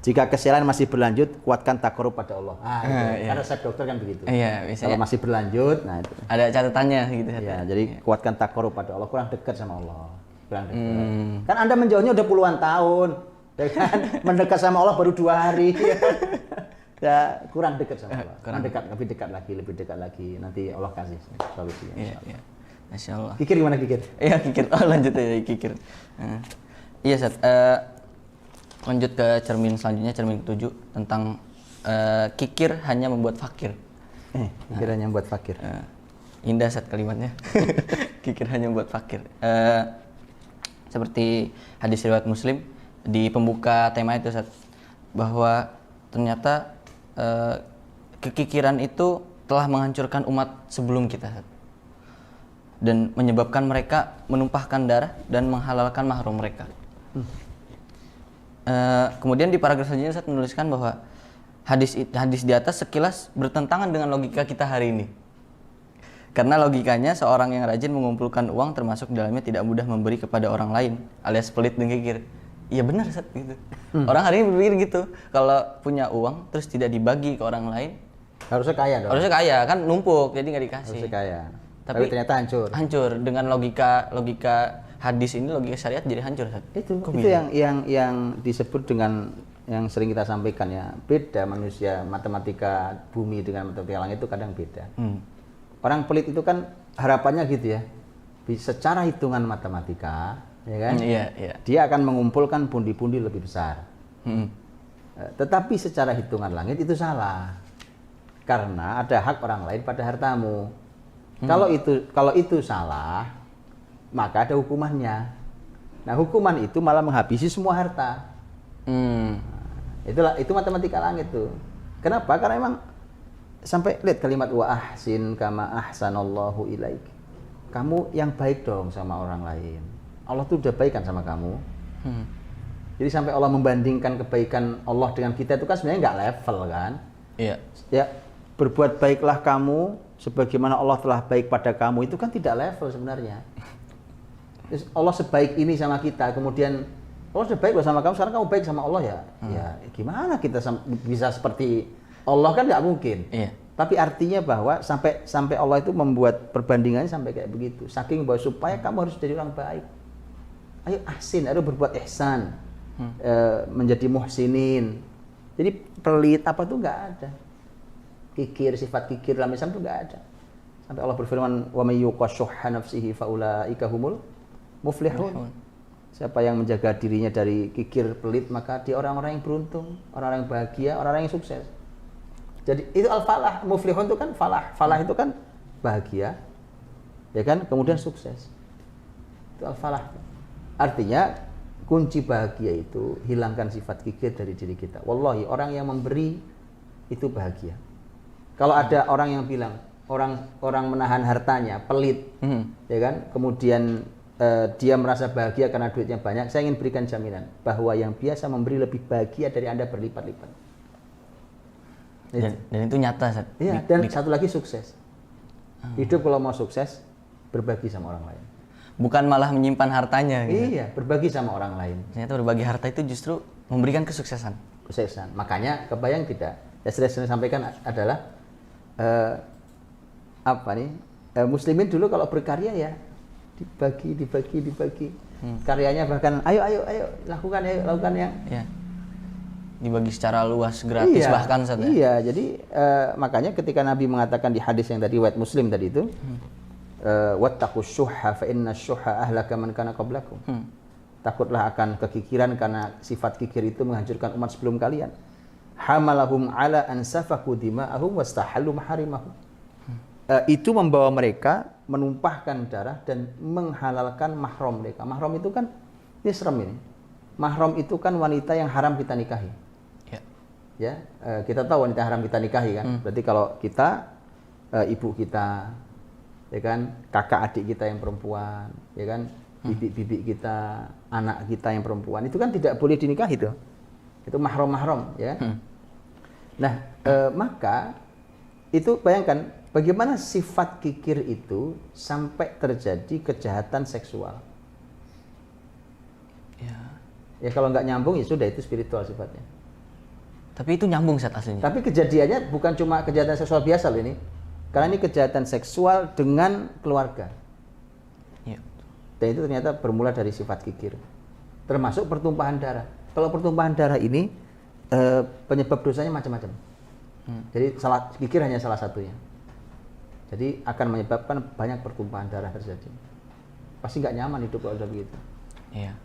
Jika kesialan masih berlanjut, kuatkan takarub pada Allah. Iya. Karena resep dokter kan begitu. Iya, biasanya. Kalau masih berlanjut, nah itu. Ada catatannya gitu. Ya, jadi kuatkan takarub pada Allah, kurang dekat sama Allah. Kurang dekat. Kan Anda menjauhnya udah puluhan tahun, ya kan? Mendekat sama Allah baru 2 hari. Ya, kurang dekat sama Allah. Kurang dekat, lebih dekat lagi. Nanti Allah kasih solusinya. Iya. Masya Allah. Kikir gimana kikir? Iya, kikir. Oh, lanjut ya kikir. Iya, Sat. Lanjut ke cermin selanjutnya, cermin ke-7 tentang kikir hanya membuat fakir. Kikir hanya membuat fakir. Indah, Sat, kalimatnya. Kikir hanya membuat fakir. Seperti hadis riwayat Muslim di pembuka tema itu, Sat, bahwa ternyata kekikiran itu telah menghancurkan umat sebelum kita, Ustaz. Dan menyebabkan mereka menumpahkan darah dan menghalalkan mahram mereka. Kemudian di paragraf selanjutnya Ustaz menuliskan bahwa hadis di atas sekilas bertentangan dengan logika kita hari ini. Karena logikanya seorang yang rajin mengumpulkan uang termasuk dalamnya tidak mudah memberi kepada orang lain alias pelit dan kikir. Iya benar Ustaz gitu. Orang hari ini berpikir gitu. Kalau punya uang terus tidak dibagi ke orang lain, Harusnya kaya dong. harusnya kaya kan numpuk jadi nggak dikasih. Harusnya kaya. Tapi Ternyata hancur. Hancur dengan logika hadis ini, logika syariat jadi hancur Ustaz. Itu Kok itu bisa? yang disebut dengan yang sering kita sampaikan ya, beda manusia matematika bumi dengan matematika langit itu kadang beda. Orang pelit itu kan harapannya gitu ya, secara hitungan matematika, ya kan? Iya. Dia akan mengumpulkan pundi-pundi lebih besar. Tetapi secara hitungan langit itu salah, karena ada hak orang lain pada hartamu. Kalau itu salah, maka ada hukumannya. Nah, hukuman itu malah menghabisi semua harta. Itu matematika langit tuh. Kenapa? Karena emang sampai lihat kalimat wa ahsin kama ahsanallahu ilaik. Kamu yang baik dong sama orang lain. Allah tuh udah baik kan sama kamu. Jadi sampai Allah membandingkan kebaikan Allah dengan kita itu kan sebenarnya nggak level kan? Iya. Ya, berbuat baiklah kamu sebagaimana Allah telah baik pada kamu, itu kan tidak level sebenarnya. Terus Allah sebaik ini sama kita, kemudian Allah sudah baik loh sama kamu, sekarang kamu baik sama Allah ya. Ya gimana kita bisa seperti Allah, kan nggak mungkin. Iya. Tapi artinya bahwa sampai Allah itu membuat perbandingannya sampai kayak begitu. Saking bahwa supaya kamu harus jadi orang baik. Ayo ahsin, ayo berbuat ihsan. Menjadi muhsinin. Jadi pelit apa tuh nggak ada. Kikir, sifat kikir dalam Islam tuh nggak ada. Sampai Allah berfirman, wa may yuqashuhha nafsihi faulaika humul muflihun. Siapa yang menjaga dirinya dari kikir pelit, maka dia orang-orang yang beruntung, orang-orang yang bahagia, orang-orang yang sukses. Jadi itu al-falah, muflihun itu kan falah. Falah itu kan bahagia, ya kan? Kemudian sukses. Itu al-falah. Artinya kunci bahagia itu hilangkan sifat kikir dari diri kita. Wallahi, orang yang memberi itu bahagia. Kalau ada orang yang bilang orang menahan hartanya, pelit, ya kan? Kemudian dia merasa bahagia karena duitnya banyak. Saya ingin berikan jaminan bahwa yang biasa memberi lebih bahagia dari Anda berlipat-lipat. Dan itu nyata Ustaz. Iya, dan satu lagi sukses. Hidup kalau mau sukses, berbagi sama orang lain. Bukan malah menyimpan hartanya gitu. Iya, berbagi sama orang lain. Ternyata berbagi harta itu justru memberikan kesuksesan. Kesuksesan. Makanya kebayang tidak? Ya saya sampaikan adalah muslimin dulu kalau berkarya ya dibagi. Karyanya bahkan ayo lakukan yang Ya. Dibagi secara luas, gratis bahkan Ustaz. Iya, jadi makanya ketika Nabi mengatakan di hadis yang tadi riwayat Muslim tadi itu, wattaqus syuhha fa inna syuhha ahlaka man kana qablakum. Takutlah akan kekikiran karena sifat kikir itu menghancurkan umat sebelum kalian. Hamalahum ala an safaku dima'ahum wastahallu maharimahum. Itu membawa mereka menumpahkan darah dan menghalalkan mahram mereka. Mahram itu kan ini serem ini. Mahram itu kan wanita yang haram kita nikahi. Ya, kita tahu wanita haram kita nikahi kan. Berarti kalau kita ibu kita, ya kan, kakak adik kita yang perempuan, ya kan, bibi kita, anak kita yang perempuan, itu kan tidak boleh dinikahi tuh. Itu mahram, ya. Nah, maka itu bayangkan bagaimana sifat kikir itu sampai terjadi kejahatan seksual. Ya kalau nggak nyambung ya sudah, itu spiritual sifatnya. Tapi itu nyambung Ustaz aslinya. Tapi kejadiannya bukan cuma kejahatan seksual biasa loh ini. Karena ini kejahatan seksual dengan keluarga. Iya. Dan itu ternyata bermula dari sifat kikir. Termasuk pertumpahan darah. Kalau pertumpahan darah ini penyebab dosanya macam-macam. Jadi kikir hanya salah satunya. Jadi akan menyebabkan banyak pertumpahan darah terjadi. Pasti nggak nyaman hidup kalau udah begitu. Iya.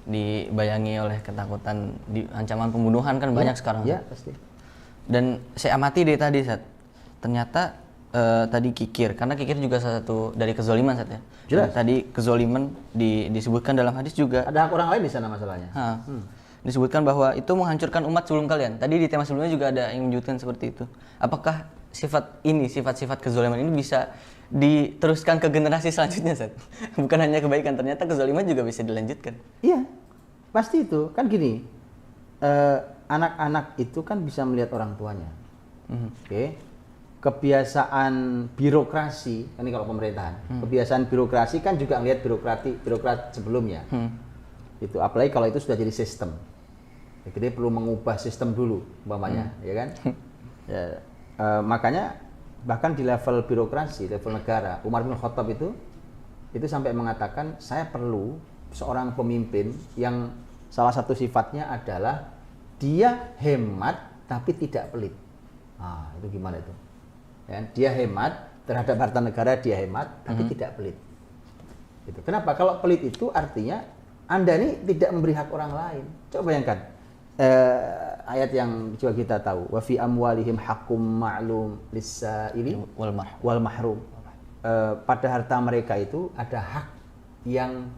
Dibayangi oleh ketakutan, ancaman pembunuhan kan banyak sekarang. Iya, pasti. Dan saya amati dari tadi Ustaz, ternyata tadi kikir, karena kikir juga salah satu dari kezoliman Ustaz ya. Jelas. Dan tadi kezoliman disebutkan dalam hadis juga. Ada hak orang lain di sana masalahnya. disebutkan bahwa itu menghancurkan umat sebelum kalian. Tadi di tema sebelumnya juga ada yang menyebutkan seperti itu. Apakah sifat-sifat kezaliman ini bisa diteruskan ke generasi selanjutnya, Ustaz? Bukan hanya kebaikan, ternyata kezaliman juga bisa dilanjutkan. Iya, pasti itu. Kan gini, anak-anak itu kan bisa melihat orang tuanya. Oke. Kebiasaan birokrasi, kan ini kalau pemerintahan, kebiasaan birokrasi kan juga melihat birokrat sebelumnya. Itu apalagi kalau itu sudah jadi sistem. Jadi perlu mengubah sistem dulu, umpamanya, ya kan? Ya, makanya bahkan di level birokrasi, level negara, Umar bin Khattab itu sampai mengatakan saya perlu seorang pemimpin yang salah satu sifatnya adalah dia hemat tapi tidak pelit. Nah, itu gimana itu? Ya, dia hemat terhadap harta negara, dia hemat tapi tidak pelit. Gitu. Kenapa? Kalau pelit itu artinya Anda ini tidak memberi hak orang lain. Coba bayangkan ayat yang juga kita tahu, wa fi amwalihim haqqum ma'lum lis-sa'ili wal mahrum. Pada harta mereka itu ada hak yang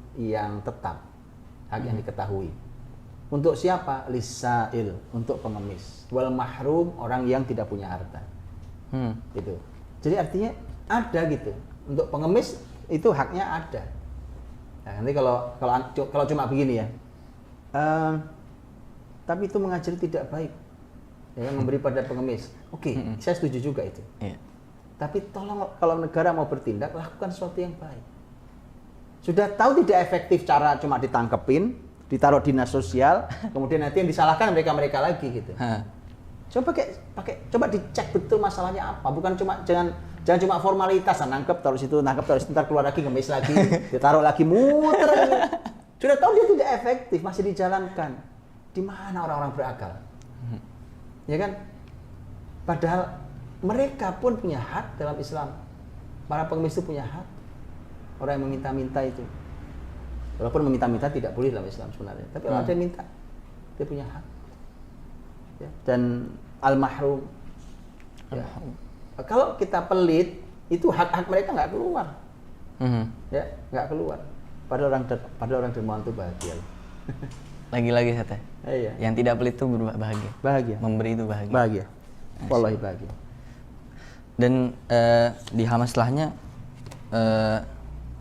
tetap, hak yang diketahui. Untuk siapa? Lis-sa'il, untuk pengemis. Wal mahrum, orang yang tidak punya harta. Gitu. Jadi artinya ada gitu. Untuk pengemis itu haknya ada. Nah, nanti kalau cuma begini ya. Tapi itu mengajari tidak baik, ya, memberi pada pengemis. Oke, saya setuju juga itu. Yeah. Tapi tolong kalau negara mau bertindak, lakukan sesuatu yang baik. Sudah tahu tidak efektif cara cuma ditangkepin, ditaruh dinas sosial, kemudian nanti yang disalahkan mereka lagi gitu. Coba dicek betul masalahnya apa. Bukan jangan cuma formalitas, nangkep taruh situ, ntar keluar lagi, ngemis lagi, ditaruh lagi, muter lagi. Sudah tahu dia tidak efektif, masih dijalankan. Di mana orang-orang berakal? Ya kan? Padahal mereka pun punya hak dalam Islam. Para pengemis itu punya hak. Orang yang meminta-minta itu. Walaupun meminta-minta tidak boleh dalam Islam sebenarnya. Tapi kalau ada yang minta, dia punya hak. Ya. Dan al-mahrum. Ya. Kalau kita pelit, itu hak-hak mereka nggak keluar. Ya, nggak keluar. Pada orang dermawan itu bahagia. Lagi-lagi Ustaz. Iya. Yang tidak pelit itu berbahagia. Bahagia. Memberi itu bahagia. Bahagia. Wallahi bahagia. Dan di halaman setelahnya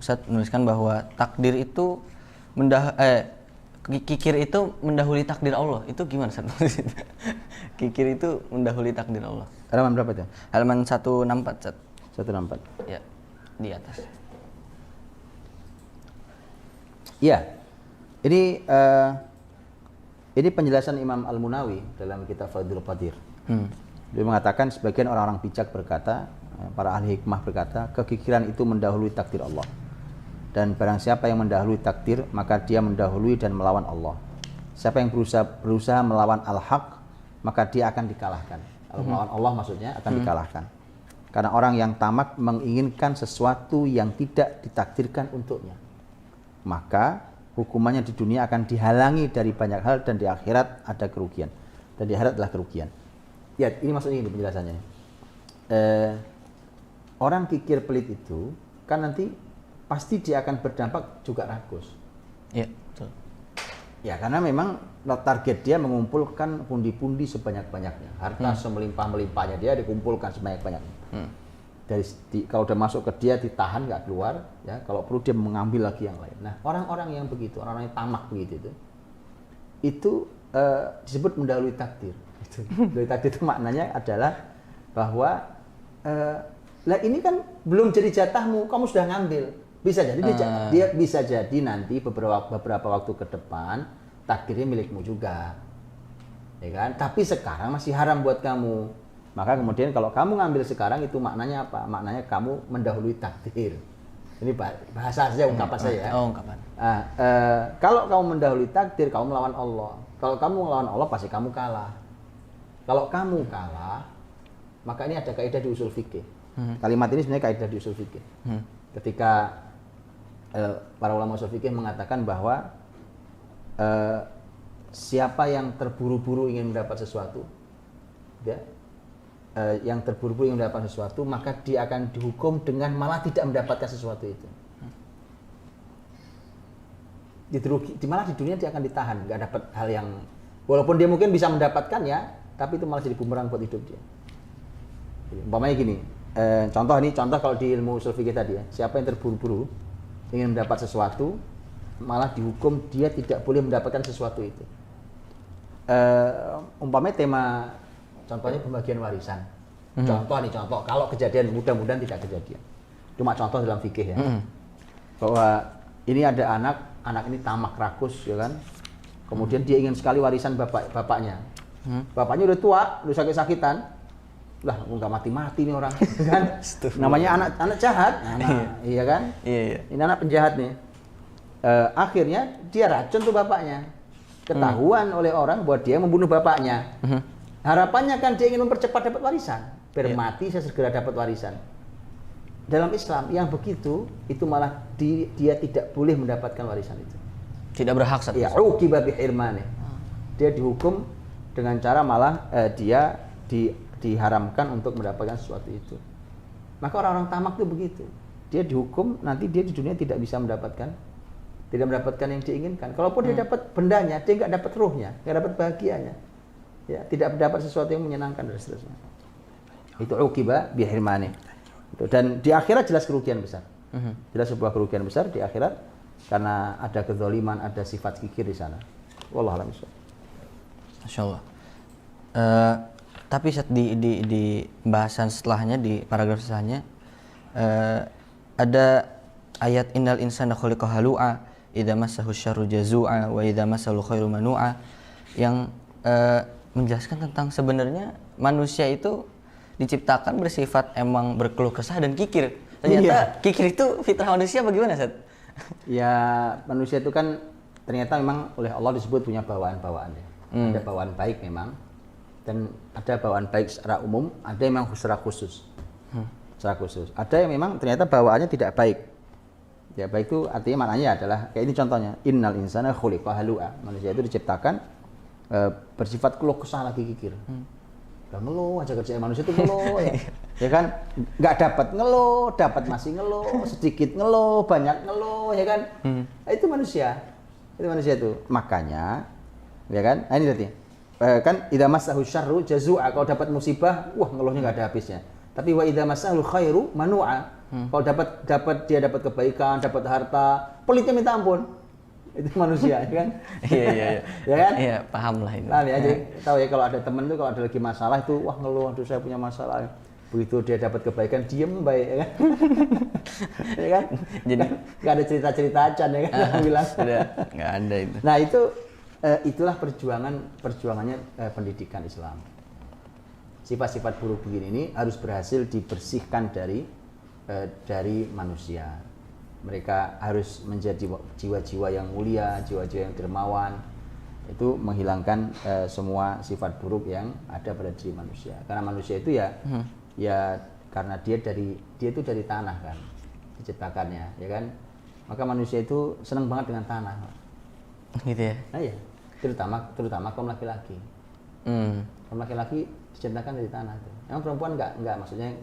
Ustaz menuliskan bahwa takdir itu kikir itu mendahului takdir Allah. Itu gimana Ustaz? Kikir itu mendahului takdir Allah. Halaman berapa itu? Halaman 164 Ustaz. 164. Ya, di atas. Iya. Ini penjelasan Imam Al-Munawi dalam kitab Fathul Qadir. Dia mengatakan sebagian orang-orang bijak berkata, para ahli hikmah berkata, kekikiran itu mendahului takdir Allah. Dan barang siapa yang mendahului takdir, maka dia mendahului dan melawan Allah. Siapa yang berusaha melawan al-haq, maka dia akan dikalahkan. Kalau melawan Allah maksudnya akan dikalahkan. Karena orang yang tamak menginginkan sesuatu yang tidak ditakdirkan untuknya, maka hukumannya di dunia akan dihalangi dari banyak hal dan di akhirat ada kerugian. Dan di akhirat adalah kerugian. Ya, ini maksudnya ini penjelasannya. Orang kikir pelit itu kan nanti pasti dia akan berdampak juga rakus. Iya, betul. Ya, karena memang target dia mengumpulkan pundi-pundi sebanyak-banyaknya. Harta semelimpah-melimpahnya dia dikumpulkan sebanyak-banyaknya. Kalau udah masuk ke dia ditahan nggak keluar, ya kalau perlu dia mengambil lagi yang lain. Nah, orang-orang yang begitu, orang-orang yang tamak begitu itu disebut mendahului takdir. Mendahului takdir itu maknanya adalah bahwa lah ini kan belum jadi jatahmu, kamu sudah ngambil. Bisa jadi dia bisa jadi nanti beberapa waktu ke depan takdirnya milikmu juga, ya kan? Tapi sekarang masih haram buat kamu. Maka kemudian kalau kamu ngambil sekarang itu maknanya apa? Maknanya kamu mendahului takdir. Ini bahasa saja, ungkapan saya. Oh, ungkapan. Kalau kamu mendahului takdir, kamu melawan Allah. Kalau kamu melawan Allah, pasti kamu kalah. Kalau kamu kalah, maka ini ada kaidah di usul fikih. Kalimat ini sebenarnya kaidah di usul fikih. Ketika para ulama usul fikih mengatakan bahwa siapa yang terburu-buru ingin mendapat sesuatu, ya, yang terburu-buru ingin mendapat sesuatu, maka dia akan dihukum dengan malah tidak mendapatkan sesuatu itu. malah di dunia dia akan ditahan, nggak dapat hal yang walaupun dia mungkin bisa mendapatkan ya, tapi itu malah jadi bumerang buat hidup dia. Umpamanya gini, contoh kalau di ilmu usul fikih tadi ya, siapa yang terburu-buru ingin mendapat sesuatu, malah dihukum dia tidak boleh mendapatkan sesuatu itu. Umpamanya tema, contohnya pembagian warisan. Contoh kalau kejadian mudah-mudahan tidak kejadian. Cuma contoh dalam fikih ya. Bahwa ini ada anak ini tamak rakus ya kan. Kemudian dia ingin sekali warisan bapaknya. Bapaknya udah tua, udah sakit-sakitan. Lah, nggak mati-mati nih orang kan. Namanya anak jahat. Iya kan? Iya. Ini anak penjahat nih. Akhirnya dia racun tuh bapaknya. Ketahuan oleh orang bahwa dia membunuh bapaknya. Harapannya kan dia ingin mempercepat dapat warisan. Mati saya segera dapat warisan. Dalam Islam yang begitu itu malah dia tidak boleh mendapatkan warisan itu. Tidak berhak satu. Ya, uqiba bihirmani. Dia dihukum dengan cara malah dia diharamkan untuk mendapatkan sesuatu itu. Maka orang-orang tamak itu begitu. Dia dihukum, nanti dia di dunia tidak mendapatkan yang diinginkan. Kalaupun dia dapat bendanya, dia nggak dapat ruhnya, nggak dapat bahagianya. Ya, tidak mendapat sesuatu yang menyenangkan dan seterusnya. Itu uqiba bihirmani. Dan di akhirat jelas kerugian besar. Jelas sebuah kerugian besar di akhirat karena ada kezaliman, ada sifat kikir di sana. Wallahu a'lam bishawab. Masyaallah. Tapi di bahasan setelahnya, di paragraf setelahnya ada ayat innal insana khuliqa halu'a idza massahu syarru jazu'a wa idza massahu khairu manu'a yang menjelaskan tentang sebenarnya manusia itu diciptakan bersifat emang berkeluh kesah dan kikir. Ternyata kikir itu fitrah manusia bagaimana, Ustaz? Ya, manusia itu kan ternyata memang oleh Allah disebut punya bawaan-bawaan ya. Ada bawaan baik memang dan ada bawaan baik secara umum, ada yang memang secara khusus. Secara khusus. Ada yang memang ternyata bawaannya tidak baik. Ya, baik itu artinya maknanya adalah kayak ini contohnya, innal insana khuliqa halu'a. Manusia itu diciptakan bersifat keluh kesah lagi kikir. Ngeluh aja kerjaan manusia itu ngeluh ya. Ya kan nggak dapat ngeluh, dapat masih ngeluh, sedikit ngeluh, banyak ngeluh ya kan. Itu manusia itu makanya ya kan. Nah, ini berarti kan idza massahu syarru jazua, kalau dapat musibah wah ngeluhnya nggak ada habisnya. Tapi wa idza massahu khairu manu'a, kalau dia dapat kebaikan, dapat harta, pelitnya minta ampun. Itu manusia ya kan. Iya. Ya kan? Iya, paham lah ini. Nah, ya, jadi tahu ya kalau ada teman tuh kalau ada lagi masalah itu wah ngeluh, aduh saya punya masalah. Begitu dia dapat kebaikan diem baik ya kan. Ya kan? Jadi enggak ada cerita-cerita acan ya kan bilang. Sudah enggak ada itu. Nah, itulah perjuangannya pendidikan Islam. Sifat-sifat buruk begini ini harus berhasil dibersihkan dari manusia. Mereka harus menjadi jiwa-jiwa yang mulia, jiwa-jiwa yang dermawan. Itu menghilangkan semua sifat buruk yang ada pada diri manusia. Karena manusia itu ya karena dia itu dari tanah kan, diciptakannya, ya kan. Maka manusia itu senang banget dengan tanah. Gitu ya. Nah, ya. Terutama kaum laki-laki. Kaum laki-laki diciptakan dari tanah itu. Emang perempuan enggak maksudnya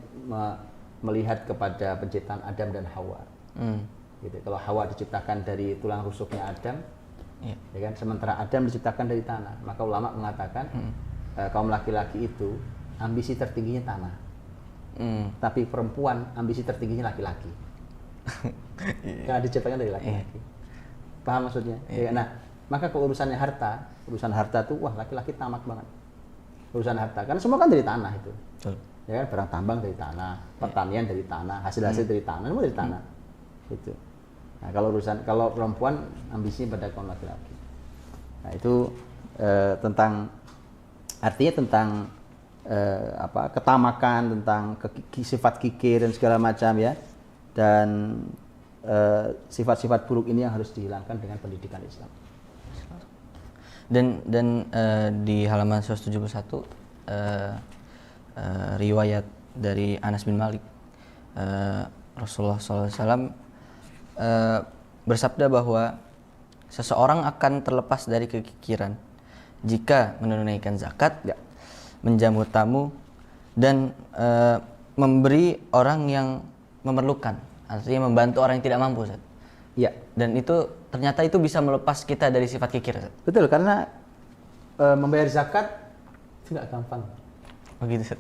melihat kepada penciptaan Adam dan Hawa. Gitu. Kalau Hawa diciptakan dari tulang rusuknya Adam, ya kan, sementara Adam diciptakan dari tanah. Maka ulama mengatakan kaum laki-laki itu ambisi tertingginya tanah, tapi perempuan ambisi tertingginya laki-laki. Karena diciptakan dari laki-laki. Paham maksudnya? Ya, nah, maka kalau urusan harta tuh wah laki-laki tamak banget. Urusan harta, karena semua kan dari tanah itu. Ya kan, barang tambang dari tanah, pertanian dari tanah, hasil-hasil dari tanah, semua dari tanah. Itu. Nah, kalau perempuan ambisinya pada kaum laki-laki. Nah, itu artinya tentang ketamakan, tentang sifat kikir dan segala macam ya. Dan sifat-sifat buruk ini yang harus dihilangkan dengan pendidikan Islam. Dan di halaman 171 riwayat dari Anas bin Malik, Rasulullah SAW bersabda bahwa seseorang akan terlepas dari kekikiran jika menunaikan zakat, menjamu tamu, dan memberi orang yang memerlukan, artinya membantu orang yang tidak mampu. Ya. Dan itu ternyata itu bisa melepas kita dari sifat kikir. Betul, karena membayar zakat itu nggak gampang. Oh gitu, Ustaz.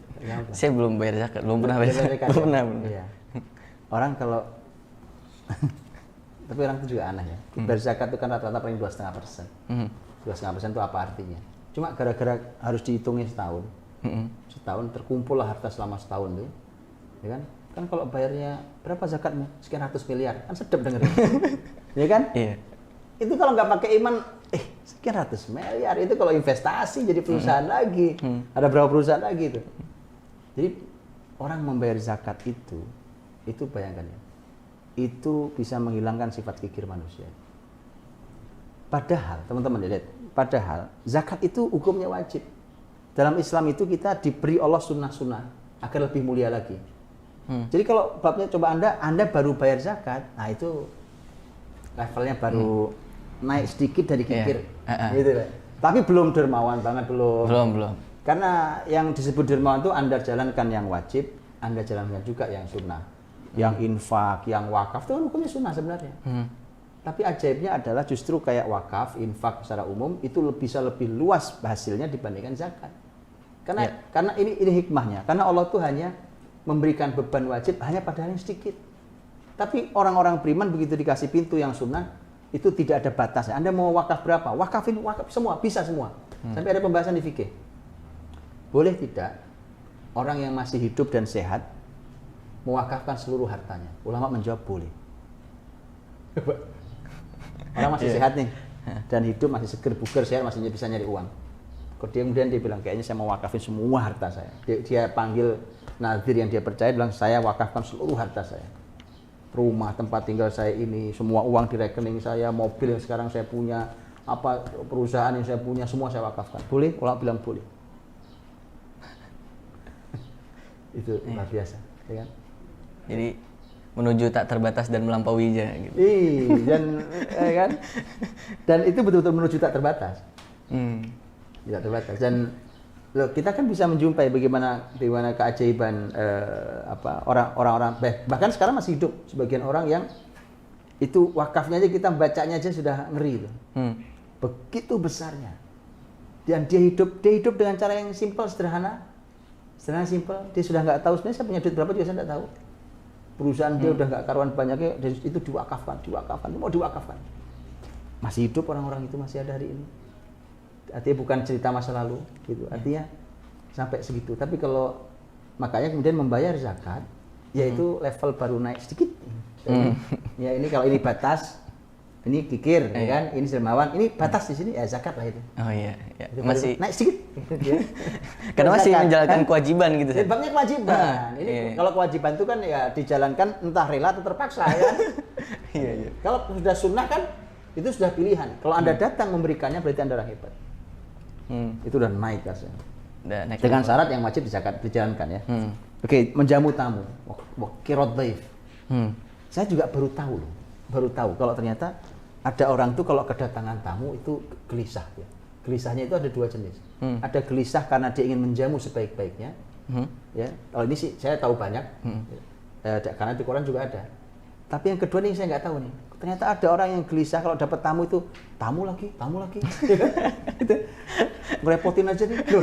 Saya belum bayar zakat, belum pernah bayar zakat. Belum Belum ya? pernah. Iya. Orang kalau tapi orang itu juga aneh ya. Bayar zakat itu kan rata-rata paling 2,5%. 2,5% itu apa artinya? Cuma gara-gara harus dihitungin setahun. Setahun terkumpul lah harta selama setahun tuh. Ya kan? Kan kalau bayarnya berapa zakatmu? Sekian ratus miliar. Kan sedap dengerin. Ya kan? Iya. Itu kalau nggak pakai iman, sekian ratus miliar. Itu kalau investasi jadi perusahaan lagi. Ada berapa perusahaan lagi itu? Jadi orang membayar zakat itu bayangkan ya, itu bisa menghilangkan sifat kikir manusia. Padahal, teman-teman lihat, padahal zakat itu hukumnya wajib. Dalam Islam itu kita diberi Allah sunnah-sunnah agar lebih mulia lagi. Jadi kalau babnya coba Anda baru bayar zakat, nah itu levelnya baru naik sedikit dari kikir. Gitu. Tapi belum dermawan banget, belum. Karena yang disebut dermawan itu Anda jalankan yang wajib, Anda jalankan juga yang sunnah. Yang infak, yang wakaf itu kan hukumnya sunnah sebenarnya. Tapi ajaibnya adalah justru kayak wakaf, infak secara umum itu bisa lebih luas hasilnya dibandingkan zakat. Karena ini hikmahnya. Karena Allah tuh hanya memberikan beban wajib hanya pada yang sedikit. Tapi orang-orang beriman begitu dikasih pintu yang sunnah itu tidak ada batasnya. Anda mau wakaf berapa? Wakafin wakaf semua, bisa semua. Sampai ada pembahasan di fikih. Boleh tidak orang yang masih hidup dan sehat mewakafkan seluruh hartanya? Ulama menjawab boleh. Orang masih sehat nih dan hidup masih seger bugar sehat masih bisa nyari uang. Kemudian dia bilang kayaknya saya mau wakafin semua harta saya. Dia panggil nazir yang dia percaya, bilang saya wakafkan seluruh harta saya. Rumah, tempat tinggal saya ini, semua uang di rekening saya, mobil yang sekarang saya punya, apa perusahaan yang saya punya, semua saya wakafkan. Boleh? Ulama bilang boleh. Itu luar biasa, ya kan? Jadi menuju tak terbatas dan melampauinya gitu. Dan itu betul-betul menuju tak terbatas. Tidak terbatas. Dan kita kan bisa menjumpai bagaimana keajaiban orang-orang bahkan sekarang masih hidup sebagian orang yang itu wakafnya aja kita bacanya aja sudah ngeri loh. Begitu besarnya. Dan dia hidup dengan cara yang simpel, sederhana, simpel. Dia sudah nggak tahu sebenarnya saya punya duit berapa juga saya nggak tahu. Perusahaan dia udah nggak karuan banyaknya dan itu diwakafkan, mau diwakafkan. Masih hidup orang-orang itu, masih ada hari ini. Artinya bukan cerita masa lalu gitu. Artinya sampai segitu. Tapi kalau makanya kemudian membayar zakat yaitu level baru naik sedikit. Ya ini kalau ini batas, ini kikir ya kan, ini dermawan, ini batas di sini ya zakat lah itu. Oh iya, Itu masih naik sedikit. karena masih zakat, menjalankan kan? kewajiban gitu. Babnya kewajiban. Ini kalau kewajiban itu kan ya dijalankan entah rela atau terpaksa ya kan. Iya. Kalau sudah sunnah kan itu sudah pilihan. Kalau Anda datang memberikannya berarti Anda orang hebat. Itu udah naik kasnya. Dengan syarat yang wajib dijalankan ya. Oke, menjamu tamu. Kirot daif. Saya juga baru tahu kalau ternyata ada orang tuh kalau kedatangan tamu itu gelisah ya. Gelisahnya itu ada dua jenis. Ada gelisah karena dia ingin menjamu sebaik-baiknya. Ya, kalau ini sih saya tahu banyak. Karena di Quran juga ada. Tapi yang kedua nih saya nggak tahu nih. Ternyata ada orang yang gelisah kalau dapat tamu itu tamu lagi. Gitu. Merepotin aja nih. Loh,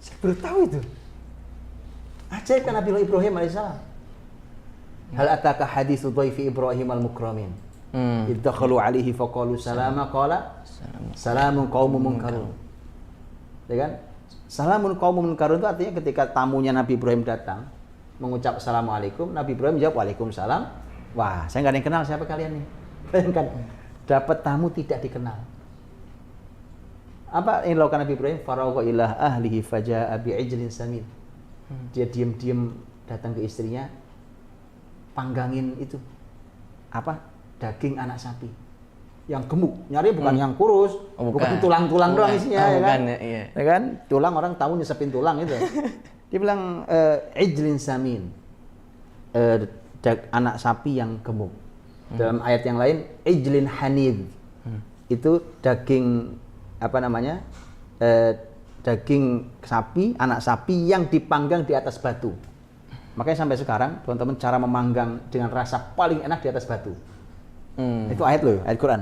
saya baru tahu itu. Ajaib kan Nabi Ibrahim alaihissalam. Hal ataka haditsu dhaifi Ibrahim al-mukramin. Idkhalu alaihi faqalu salama qala salamun qaumun munkarun. Ya kan? Salamun qaumun munkarun itu artinya ketika tamunya Nabi Ibrahim datang mengucap assalamualaikum, Nabi Ibrahim jawab waalaikumsalam. Wah, saya nggak ada yang kenal siapa kalian nih. Bayangkan, dapat tamu tidak dikenal. Apa yang dilakukan Nabi Ibrahim? Faragha ila ahlihi faja'a bi'ijlin samin. Dia diam-diam datang ke istrinya, panggangin itu apa? Daging anak sapi yang gemuk. Nyari bukan yang kurus, bukan tulang-tulang doang isinya ya kan? Ya kan? Tulang orang tahu nyesepin tulang itu. Dia bilang ijlin samin. Anak sapi yang gemuk. Dalam ayat yang lain ijlin hanid. Itu daging apa namanya? Daging sapi, anak sapi yang dipanggang di atas batu. Makanya sampai sekarang teman-teman cara memanggang dengan rasa paling enak di atas batu. Itu ayat loh, ayat Quran.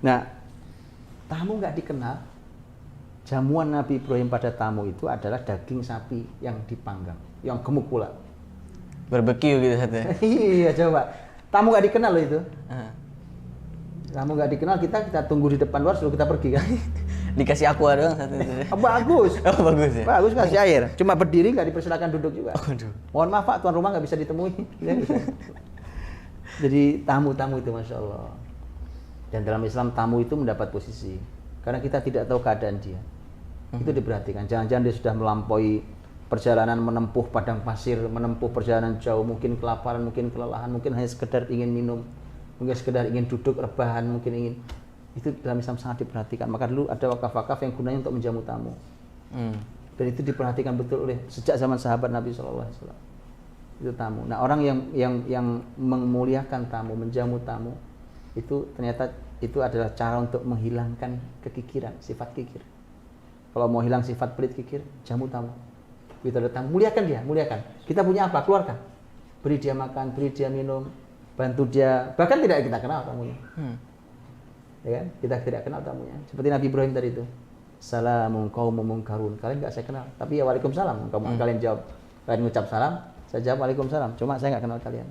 Nah, tamu nggak dikenal. Jamuan Nabi Ibrahim pada tamu itu adalah daging sapi yang dipanggang, yang gemuk pula. Barbeque gitu satu. Iya, coba. Tamu nggak dikenal loh itu. Ah. Tamu nggak dikenal, kita tunggu di depan luar sebelum kita pergi kan. Dikasih aqua doang satu itu. Bagus. Oh, bagus ya. Bagus, kasih air. Cuma berdiri nggak dipersilakan duduk juga. Waduh. Mohon maaf Pak, tuan rumah nggak bisa ditemui. Ya, bisa. Jadi tamu-tamu itu Masya Allah. Dan dalam Islam tamu itu mendapat posisi. Karena kita tidak tahu keadaan dia. Itu diperhatikan. Jangan-jangan dia sudah melampaui perjalanan menempuh padang pasir, menempuh perjalanan jauh, mungkin kelaparan, mungkin kelelahan, mungkin hanya sekedar ingin minum, mungkin sekedar ingin duduk rebahan, mungkin ingin. Itu dalam Islam sangat diperhatikan. Maka dulu ada wakaf-wakaf yang gunanya untuk menjamu tamu. Dan itu diperhatikan betul oleh sejak zaman sahabat Nabi SAW. Itu tamu. Nah, orang yang memuliakan tamu, menjamu tamu, itu ternyata itu adalah cara untuk menghilangkan kekikiran, sifat kikir. Kalau mau hilang sifat pelit kikir, jamu tamu. Kita datang, muliakan dia, muliakan. Kita punya apa? Keluarkan. Beri dia makan, beri dia minum, bantu dia. Bahkan tidak kita kenal tamunya. Ya kan? Kita tidak kenal tamunya. Seperti Nabi Ibrahim tadi itu. Salamun qaumun munkarun. Kalian enggak saya kenal, tapi ya waalaikumsalam. Kalian jawab, kalian ngucap salam, saya jawab waalaikumsalam. Cuma saya enggak kenal kalian.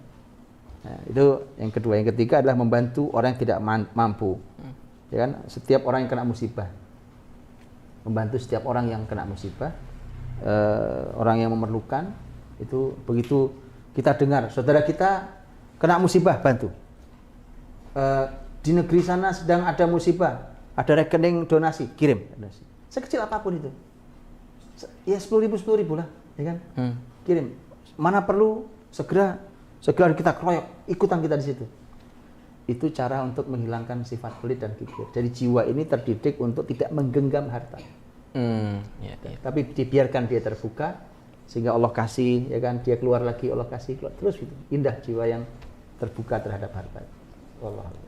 Nah, itu yang kedua. Yang ketiga adalah membantu orang yang tidak mampu. Ya kan? Setiap orang yang kena musibah. Membantu setiap orang yang kena musibah, orang yang memerlukan. Itu begitu kita dengar saudara kita kena musibah, bantu. Di negeri sana sedang ada musibah, ada rekening donasi, kirim donasi. Sekecil apapun itu, ya 10.000 lah, ya kan? Kirim. Mana perlu segera kita keroyok, ikutan kita di situ. Itu cara untuk menghilangkan sifat pelit dan kikir. Jadi jiwa ini terdidik untuk tidak menggenggam harta. Ya. Tapi dibiarkan dia terbuka sehingga Allah kasih, ya kan? Dia keluar lagi, Allah kasih, keluar terus gitu. Indah jiwa yang terbuka terhadap harta. Wallahu a'lam.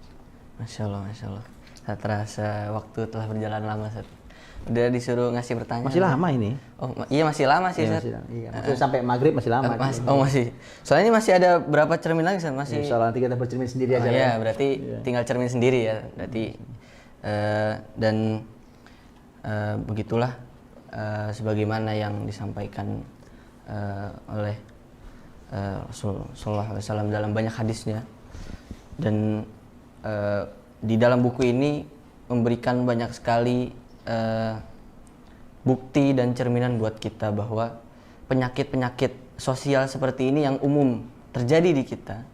Masya Allah, Masya Allah. Tak terasa waktu telah berjalan lama, Ustaz. Udah disuruh ngasih pertanyaan. Masih lama ini. Oh, iya masih lama sih, Ustaz. Iya, sampai maghrib masih lama. Masih. Soalnya ini masih ada berapa cermin lagi, Ustaz? Masih. Soalnya nanti kita bercermin sendiri aja. Iya, berarti tinggal cermin sendiri ya. Berarti dan begitulah sebagaimana yang disampaikan oleh Rasulullah SAW dalam banyak hadisnya. Dan di dalam buku ini memberikan banyak sekali bukti dan cerminan buat kita bahwa penyakit-penyakit sosial seperti ini yang umum terjadi di kita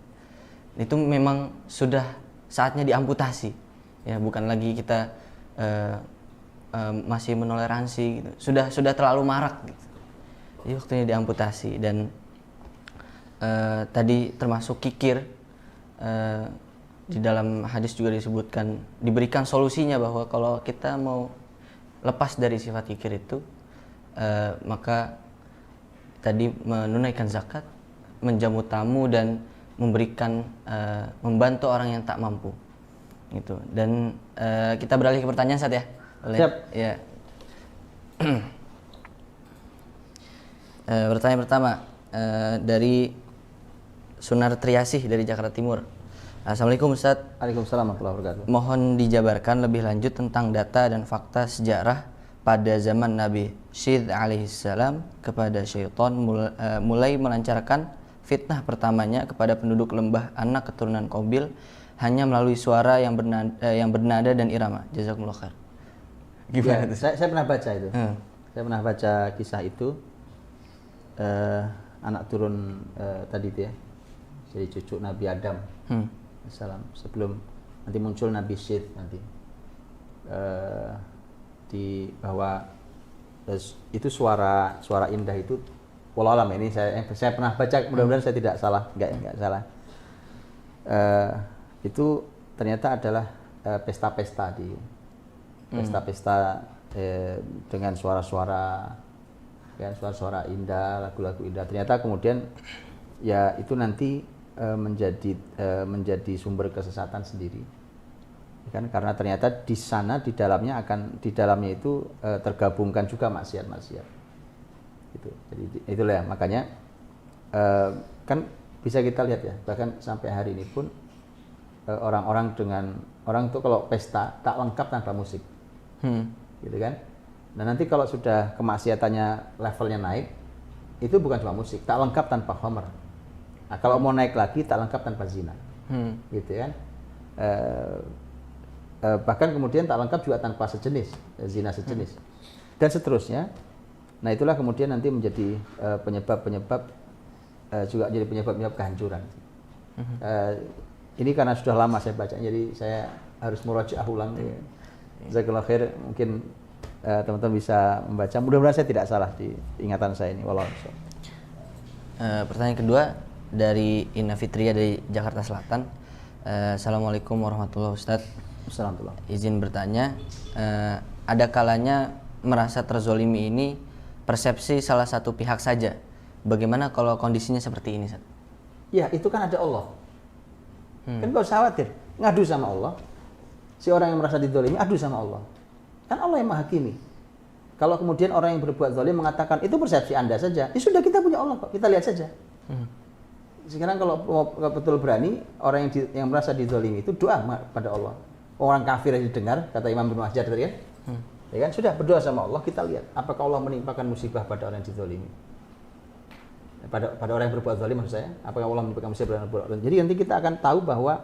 itu memang sudah saatnya diamputasi, ya, bukan lagi kita masih menoleransi gitu. Sudah terlalu marak gitu. Jadi waktunya diamputasi. Dan tadi termasuk kikir, di dalam hadis juga disebutkan, diberikan solusinya bahwa kalau kita mau lepas dari sifat kikir itu, maka tadi menunaikan zakat, menjamu tamu, dan memberikan membantu orang yang tak mampu gitu. Dan kita beralih ke pertanyaan, Ustaz, ya. Siap. Ya. Pertanyaan pertama dari Sunar Triasih dari Jakarta Timur. Assalamualaikum, Ustaz. Waalaikumsalam warahmatullahi wabarakatuh. Mohon dijabarkan lebih lanjut tentang data dan fakta sejarah pada zaman Nabi Syed alaihissalam kepada syaitan mulai melancarkan fitnah pertamanya kepada penduduk lembah anak keturunan Qabil hanya melalui suara yang bernada dan irama. Jazakumullah khair. Gimana Ya, saya pernah baca itu. Saya pernah baca kisah itu. Anak turun tadi itu ya, jadi cucu Nabi Adam salam, sebelum nanti muncul Nabi Syed nanti di bahwa itu suara indah itu, walau alam ini saya pernah baca, mudah-mudahan saya tidak salah, enggak salah. Itu ternyata adalah pesta-pesta dengan suara-suara, ya, suara-suara indah, lagu-lagu indah. Ternyata kemudian ya itu nanti menjadi sumber kesesatan sendiri, kan? Karena ternyata di sana di dalamnya itu tergabungkan juga maksiat-maksiat. Gitu. Jadi itulah ya, makanya kan bisa kita lihat ya, bahkan sampai hari ini pun orang-orang dengan orang itu kalau pesta tak lengkap tanpa musik, gitu kan? Nah nanti kalau sudah kemaksiatannya levelnya naik, itu bukan cuma musik, tak lengkap tanpa khamr. Nah, kalau mau naik lagi tak lengkap tanpa zina, gitu kan? Bahkan kemudian tak lengkap juga tanpa sejenis, zina sejenis, dan seterusnya. Nah itulah kemudian nanti menjadi penyebab-penyebab juga jadi penyebab-penyebab kehancuran. Ini karena sudah lama saya baca, jadi saya harus murajaah ulang. Jazakallahu khair, mungkin teman-teman bisa membaca. Mudah-mudahan saya tidak salah di ingatan saya ini. Wallahu a'lam. Pertanyaan kedua dari Ina Fitria dari Jakarta Selatan. Assalamualaikum warahmatullahi wabarakatuh. Assalamualaikum. Izin bertanya, ada kalanya merasa terzolimi ini persepsi salah satu pihak saja. Bagaimana kalau kondisinya seperti ini, Ustaz? Ya, itu kan ada Allah. Kan gak usah khawatir, ngadu sama Allah. Si orang yang merasa dizalimi, adu sama Allah. Kan Allah yang menghakimi. Kalau kemudian orang yang berbuat zalim mengatakan, itu persepsi Anda saja, ya sudah, kita punya Allah kok, kita lihat saja. Sekarang kalau betul berani, orang yang merasa dizalimi itu doa pada Allah. Orang kafir yang didengar, kata Imam bin Wahjar tadi kan, ya kan, sudah berdoa sama Allah, kita lihat apakah Allah menimpakan musibah pada orang yang dizalimi. Pada orang yang berbuat zalim maksud saya, apakah Allah menimpakan musibah pada orang. Jadi nanti kita akan tahu bahwa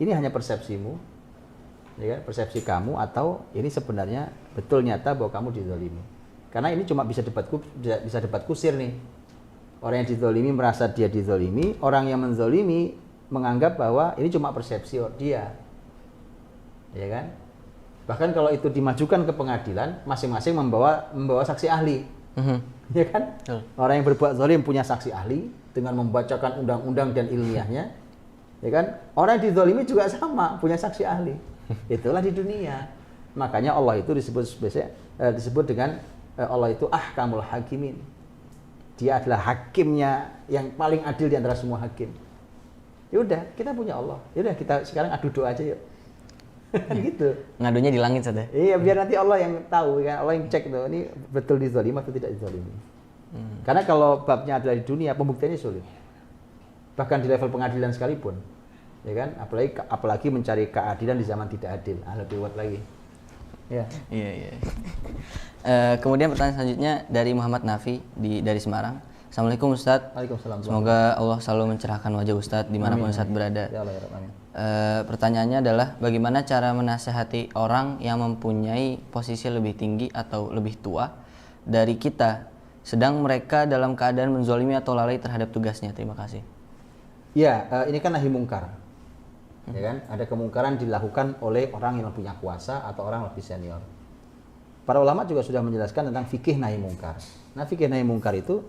ini hanya persepsimu, ya kan, persepsi kamu, atau ini sebenarnya betul nyata bahwa kamu dizalimi. Karena ini cuma bisa debat kusir nih. Orang yang dizalimi merasa dia dizalimi, orang yang menzalimi menganggap bahwa ini cuma persepsi dia. Ya kan? Bahkan kalau itu dimajukan ke pengadilan, masing-masing membawa saksi ahli. Ya kan? Orang yang berbuat zalim punya saksi ahli dengan membacakan undang-undang dan ilmiahnya. Ya kan? Orang yang dizalimi juga sama, punya saksi ahli. Itulah di dunia. Makanya Allah itu disebut dengan Allah itu ahkamul hakimin. Dia adalah hakimnya yang paling adil di antara semua hakim. Ya udah, kita punya Allah. Ya udah, kita sekarang adu doa aja yuk. Gitu. Ngadunya di langit, Ustaz ya? Iya, biar nanti Allah yang tahu, kan? Allah yang cek tuh, ini betul dizalimi atau tidak dizalimi. Karena kalau babnya adalah di dunia, pembuktiannya sulit. Bahkan di level pengadilan sekalipun, ya kan? Apalagi mencari keadilan di zaman tidak adil, lebih kuat lagi. Ya. Iya. Kemudian pertanyaan selanjutnya dari Muhammad Nafi dari Semarang. Assalamualaikum Ustadz. Waalaikumsalam. Semoga Allah selalu mencerahkan wajah Ustadz dimanapun Ustadz berada. Ya Allah, ya Rabbi. Pertanyaannya adalah bagaimana cara menasehati orang yang mempunyai posisi lebih tinggi atau lebih tua dari kita, sedang mereka dalam keadaan menzolimi atau lalai terhadap tugasnya. Terima kasih. Ya, ini kan nahi mungkar. Ya kan? Ada kemungkaran dilakukan oleh orang yang punya kuasa atau orang lebih senior. Para ulama juga sudah menjelaskan tentang fikih nahi mungkar. Nah, fikih nahi mungkar itu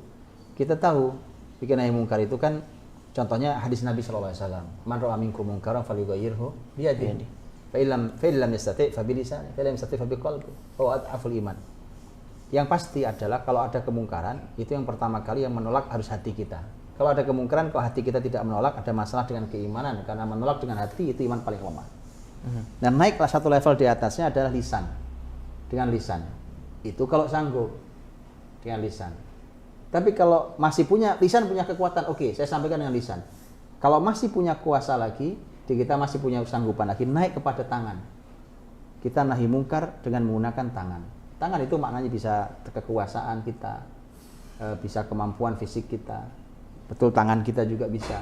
kita tahu, fikih nahi mungkar itu kan contohnya hadis Nabi sallallahu alaihi wasallam, "Man ra'a minkum munkaran falyughayyirhu bi yadihi. Fa illam yastati' fa bi lisanihi, fa illam yastati' fa bi qalbihi, wa adhaful iman." Yang pasti adalah kalau ada kemungkaran, itu yang pertama kali yang menolak harus hati kita. Kalau ada kemungkaran, kalau hati kita tidak menolak, ada masalah dengan keimanan. Karena menolak dengan hati itu iman paling lemah. Dan naiklah satu level di atasnya adalah lisan. Dengan lisan. Itu kalau sanggup. Dengan lisan. Tapi kalau masih punya, lisan punya kekuatan, oke, saya sampaikan dengan lisan. Kalau masih punya kuasa lagi, kita masih punya sanggupan lagi, naik kepada tangan. Kita nahi mungkar dengan menggunakan tangan. Tangan itu maknanya bisa kekuasaan kita, bisa kemampuan fisik kita. Betul, tangan kita juga bisa,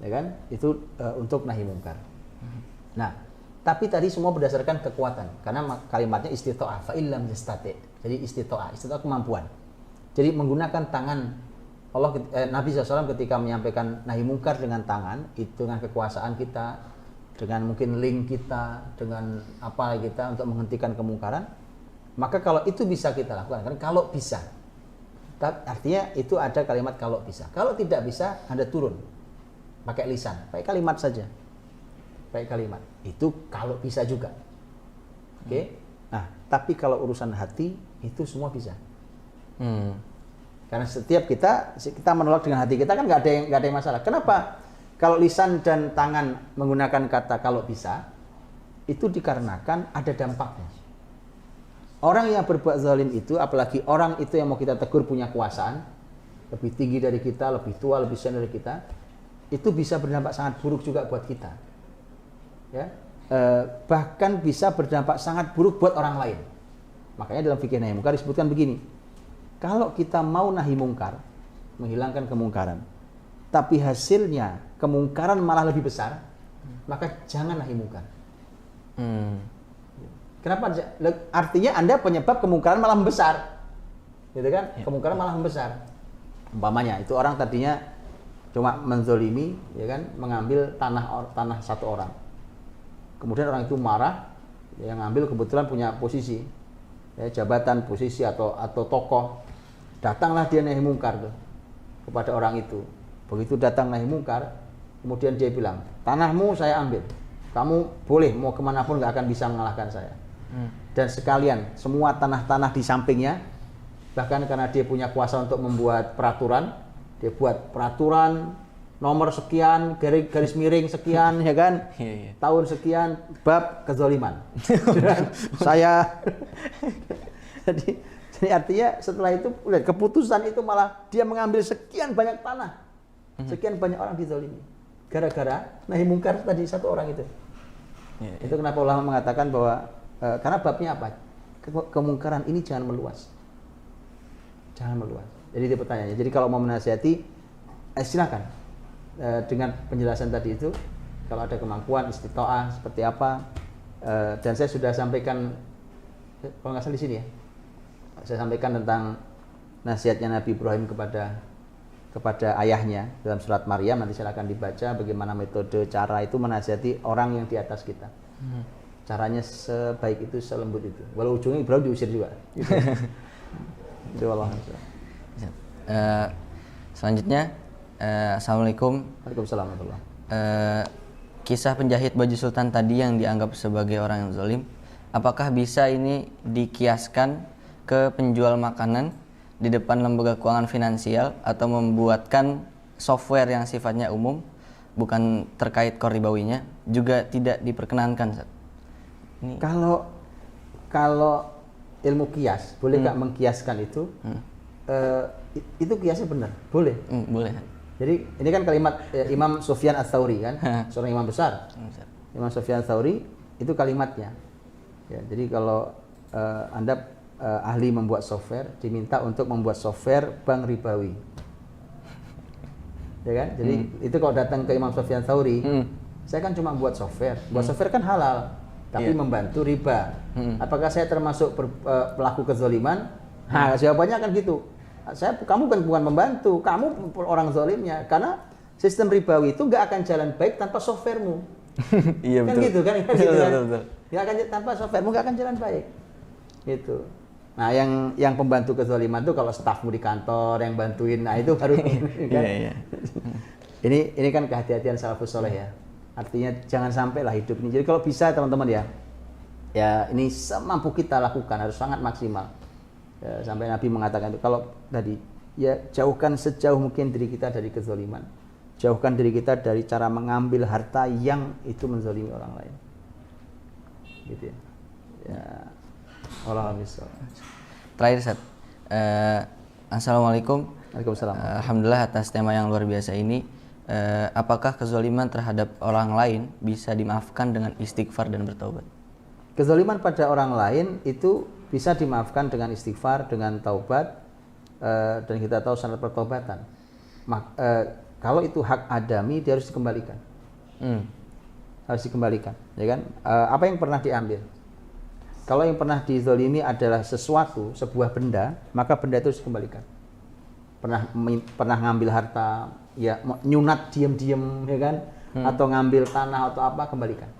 ya kan? Itu untuk nahi mungkar. Nah, tapi tadi semua berdasarkan kekuatan, karena kalimatnya istita'ah, fa illam yastati'. Jadi istita'ah kemampuan. Jadi menggunakan tangan, Nabi SAW ketika menyampaikan nahi mungkar dengan tangan, itu dengan kekuasaan kita, dengan mungkin link kita, dengan apa kita untuk menghentikan kemungkaran, maka kalau itu bisa kita lakukan, kan kalau bisa. Artinya itu ada kalimat kalau bisa. Kalau tidak bisa, Anda turun. Pakai lisan, pakai kalimat saja. Pakai kalimat. Itu kalau bisa juga. Oke? Nah, tapi kalau urusan hati, itu semua bisa. Karena setiap kita menolak dengan hati kita kan nggak ada yang masalah. Kenapa? Kalau lisan dan tangan menggunakan kata kalau bisa, itu dikarenakan ada dampaknya. Orang yang berbuat zalim itu, apalagi orang itu yang mau kita tegur punya kekuasaan, lebih tinggi dari kita, lebih tua, lebih senior dari kita, itu bisa berdampak sangat buruk juga buat kita. ya, bahkan bisa berdampak sangat buruk buat orang lain. Makanya dalam fikih nahi mungkar disebutkan begini, kalau kita mau nahi mungkar, menghilangkan kemungkaran, tapi hasilnya kemungkaran malah lebih besar, maka jangan nahi mungkar. Kenapa? Artinya Anda penyebab kemungkaran malah membesar, gitu kan? Ya. Kemungkaran malah membesar. Umpamanya itu orang tadinya cuma menzolimi, ya kan, mengambil tanah satu orang. Kemudian orang itu marah, yang ngambil kebetulan punya posisi, ya, jabatan, posisi atau tokoh. Datanglah dia nahi mungkar tuh kepada orang itu. Begitu datang nahi mungkar, kemudian dia bilang, tanahmu saya ambil, kamu boleh mau kemanapun nggak akan bisa mengalahkan saya. Dan sekalian semua tanah-tanah di sampingnya, bahkan karena dia punya kuasa untuk membuat peraturan, dia buat peraturan nomor sekian, garis miring sekian, ya kan, tahun sekian, bab kezaliman. Saya jadi artinya setelah itu lihat keputusan itu malah dia mengambil sekian banyak tanah, sekian banyak orang dizalimi gara-gara nahi mungkar tadi satu orang itu. Itu kenapa ulama mengatakan bahwa karena babnya apa? Kemungkaran ini jangan meluas. Jangan meluas. Jadi itu pertanyaannya. Jadi kalau mau menasihati, silakan. Dengan penjelasan tadi itu, kalau ada kemampuan istitoah seperti apa, dan saya sudah sampaikan, kalau nggak salah di sini ya, saya sampaikan tentang nasihatnya Nabi Ibrahim kepada ayahnya dalam surat Maryam. Nanti silakan dibaca bagaimana metode cara itu menasihati orang yang di atas kita. Caranya sebaik itu, selembut itu. Walau ujungnya Ibrahim diusir juga. Itu Allah. Selanjutnya, Assalamualaikum. Waalaikumsalam. Kisah penjahit baju sultan tadi yang dianggap sebagai orang yang zalim, apakah bisa ini dikiaskan ke penjual makanan di depan lembaga keuangan finansial atau membuatkan software yang sifatnya umum, bukan terkait koribawinya, juga tidak diperkenankan? Ini. Kalau ilmu kias, boleh nggak mengkiaskan itu? Itu kiasnya benar, boleh. Boleh. Jadi ini kan kalimat Imam Sufyan Ats-Tsauri kan, seorang imam besar. Imam Sufyan Ats-Tsauri itu kalimatnya. Ya, jadi kalau Anda ahli membuat software, diminta untuk membuat software bank ribawi. Ya kan? Jadi itu kalau datang ke Imam Sufyan Ats-Tsauri, saya kan cuma buat software. Buat software kan halal, tapi membantu riba. Apakah saya termasuk pelaku kezaliman? Nah, jawabannya kan gitu. Kamu kan bukan membantu, kamu orang zalimnya, karena sistem ribawi itu nggak akan jalan baik tanpa softwaremu. Iya, kan betul. gitu kan, Betul. Nggak akan tanpa softwaremu nggak akan jalan baik. Gitu. Nah, yang pembantu kezaliman itu kalau stafmu di kantor yang bantuin, nah itu baru. Kan? Iya. Ini kan kehati-hatian salafus soleh ya. Artinya jangan sampai lah hidup ini. Jadi kalau bisa teman-teman ya ini semampu kita lakukan, harus sangat maksimal. Ya, sampai Nabi mengatakan itu, kalau tadi ya jauhkan sejauh mungkin diri kita dari kezaliman, jauhkan diri kita dari cara mengambil harta yang itu menzalimi orang lain, gitu ya. Allah misal. Terakhir, Ustaz. Assalamualaikum. Waalaikumsalam. Alhamdulillah atas tema yang luar biasa ini. Apakah kezaliman terhadap orang lain bisa dimaafkan dengan istighfar dan bertaubat? Kezaliman pada orang lain itu bisa dimaafkan dengan istighfar, dengan taubat, dan kita tahu syarat pertobatan. Kalau itu hak adami, dia harus dikembalikan. Harus dikembalikan, ya kan? Apa yang pernah diambil? Kalau yang pernah dizalimi adalah sesuatu, sebuah benda, maka benda itu harus dikembalikan. Pernah ngambil harta, ya nyunat diam-diam, ya kan? Atau ngambil tanah atau apa, kembalikan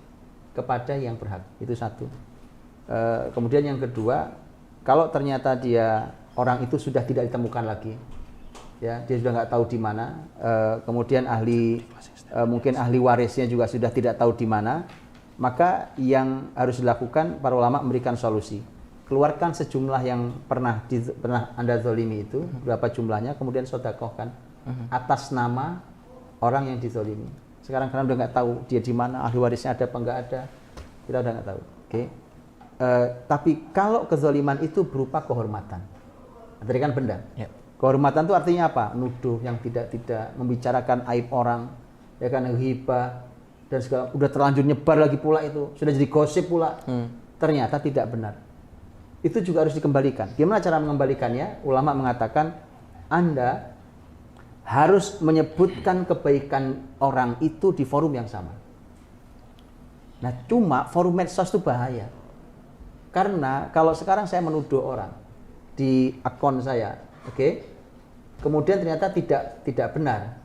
kepada yang berhak. Itu satu. Kemudian yang kedua, kalau ternyata orang itu sudah tidak ditemukan lagi, ya dia sudah nggak tahu di mana, kemudian mungkin ahli warisnya juga sudah tidak tahu di mana, maka yang harus dilakukan para ulama memberikan solusi. Keluarkan sejumlah yang pernah Anda zalimi itu, berapa jumlahnya, kemudian sedekahkan atas nama orang yang dizalimi. Sekarang karena udah nggak tahu dia di mana, ahli warisnya ada apa nggak ada, kita udah nggak tahu. Oke. Tapi kalau kezaliman itu berupa kehormatan, tadi kan benda. Ya. Kehormatan itu artinya apa? Nuduh yang tidak membicarakan aib orang, ya kan, ghibah, dan segala udah terlanjur nyebar lagi pula itu, sudah jadi gosip pula. Ternyata tidak benar. Itu juga harus dikembalikan. Gimana cara mengembalikannya? Ulama mengatakan Anda harus menyebutkan kebaikan orang itu di forum yang sama. Nah, cuma forum medsos itu bahaya. Karena kalau sekarang saya menuduh orang di akun saya, oke? Kemudian ternyata tidak benar.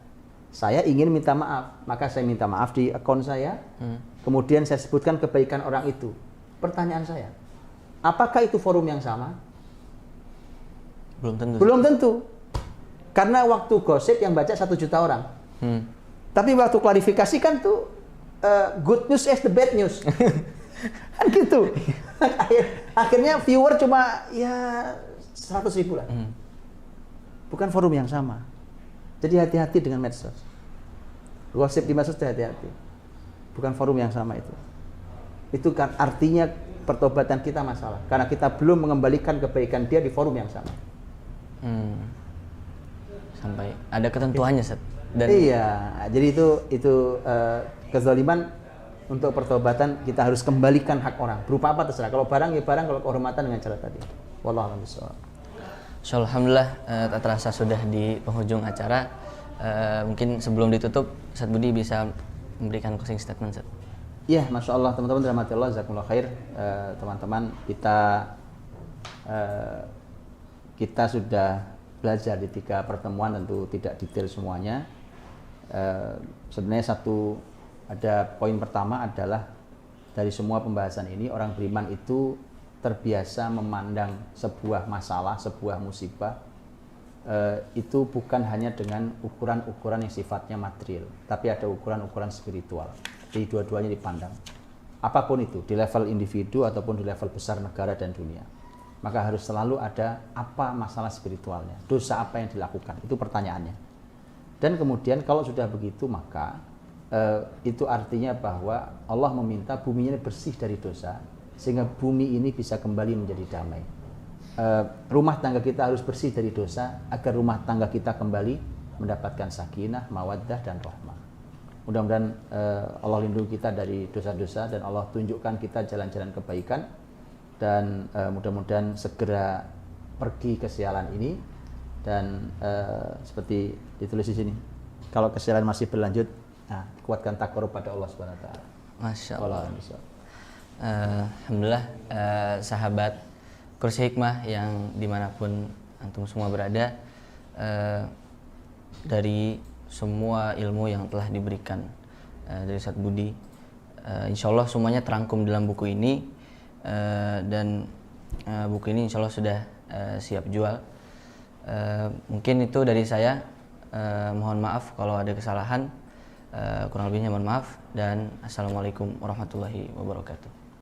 Saya ingin minta maaf, maka saya minta maaf di akun saya. Kemudian saya sebutkan kebaikan orang itu. Pertanyaan saya, apakah itu forum yang sama? Belum tentu. Belum tentu. Karena waktu gosip yang baca 1 juta orang. Tapi waktu klarifikasi kan tuh good news is the bad news. Kan gitu. Akhirnya viewer cuma ya 100.000 lah. Bukan forum yang sama. Jadi hati-hati dengan medsos. Gosip di medsos hati-hati. Bukan forum yang sama itu. Itu kan artinya pertobatan kita masalah. Karena kita belum mengembalikan kebaikan dia di forum yang sama. Sampai ada ketentuannya, Ustaz. Dan iya, jadi itu kezaliman. Untuk pertobatan kita harus kembalikan hak orang. Berupa apa terserah. Kalau barang ya barang, kalau kehormatan dengan cara tadi. Wallahu a'lam bishawab. Alhamdulillah, tak terasa sudah di penghujung acara. Mungkin sebelum ditutup, Ustaz Budi bisa memberikan closing statement, Ustaz. Iya, Masya Allah, teman-teman dirahmati Allah, jazakumullah khair. Teman-teman, kita sudah belajar di 3 pertemuan, tentu tidak detail semuanya. Sebenarnya ada poin pertama adalah dari semua pembahasan ini, orang beriman itu terbiasa memandang sebuah masalah, sebuah musibah itu bukan hanya dengan ukuran-ukuran yang sifatnya material, tapi ada ukuran-ukuran spiritual. Jadi dua-duanya dipandang. Apapun itu, di level individu ataupun di level besar negara dan dunia. Maka harus selalu ada apa masalah spiritualnya, dosa apa yang dilakukan, itu pertanyaannya. Dan kemudian kalau sudah begitu, maka itu artinya bahwa Allah meminta buminya bersih dari dosa, sehingga bumi ini bisa kembali menjadi damai. Rumah tangga kita harus bersih dari dosa, agar rumah tangga kita kembali mendapatkan sakinah, mawaddah, dan rahmah. Mudah-mudahan Allah lindungi kita dari dosa-dosa, dan Allah tunjukkan kita jalan-jalan kebaikan, dan mudah-mudahan segera pergi kesialan ini. Dan seperti ditulis di sini, kalau kesialan masih berlanjut, kuatkan takarub pada Allah Subhanahu wa taala. Masya Allah. Alhamdulillah, sahabat Kursi Hikmah yang dimanapun antum semua berada, dari semua ilmu yang telah diberikan dari Ustaz Budi, insya Allah semuanya terangkum dalam buku ini, dan buku ini insya Allah sudah siap jual. Mungkin itu dari saya. Mohon maaf kalau ada kesalahan. Kurang lebihnya mohon maaf, dan assalamualaikum warahmatullahi wabarakatuh.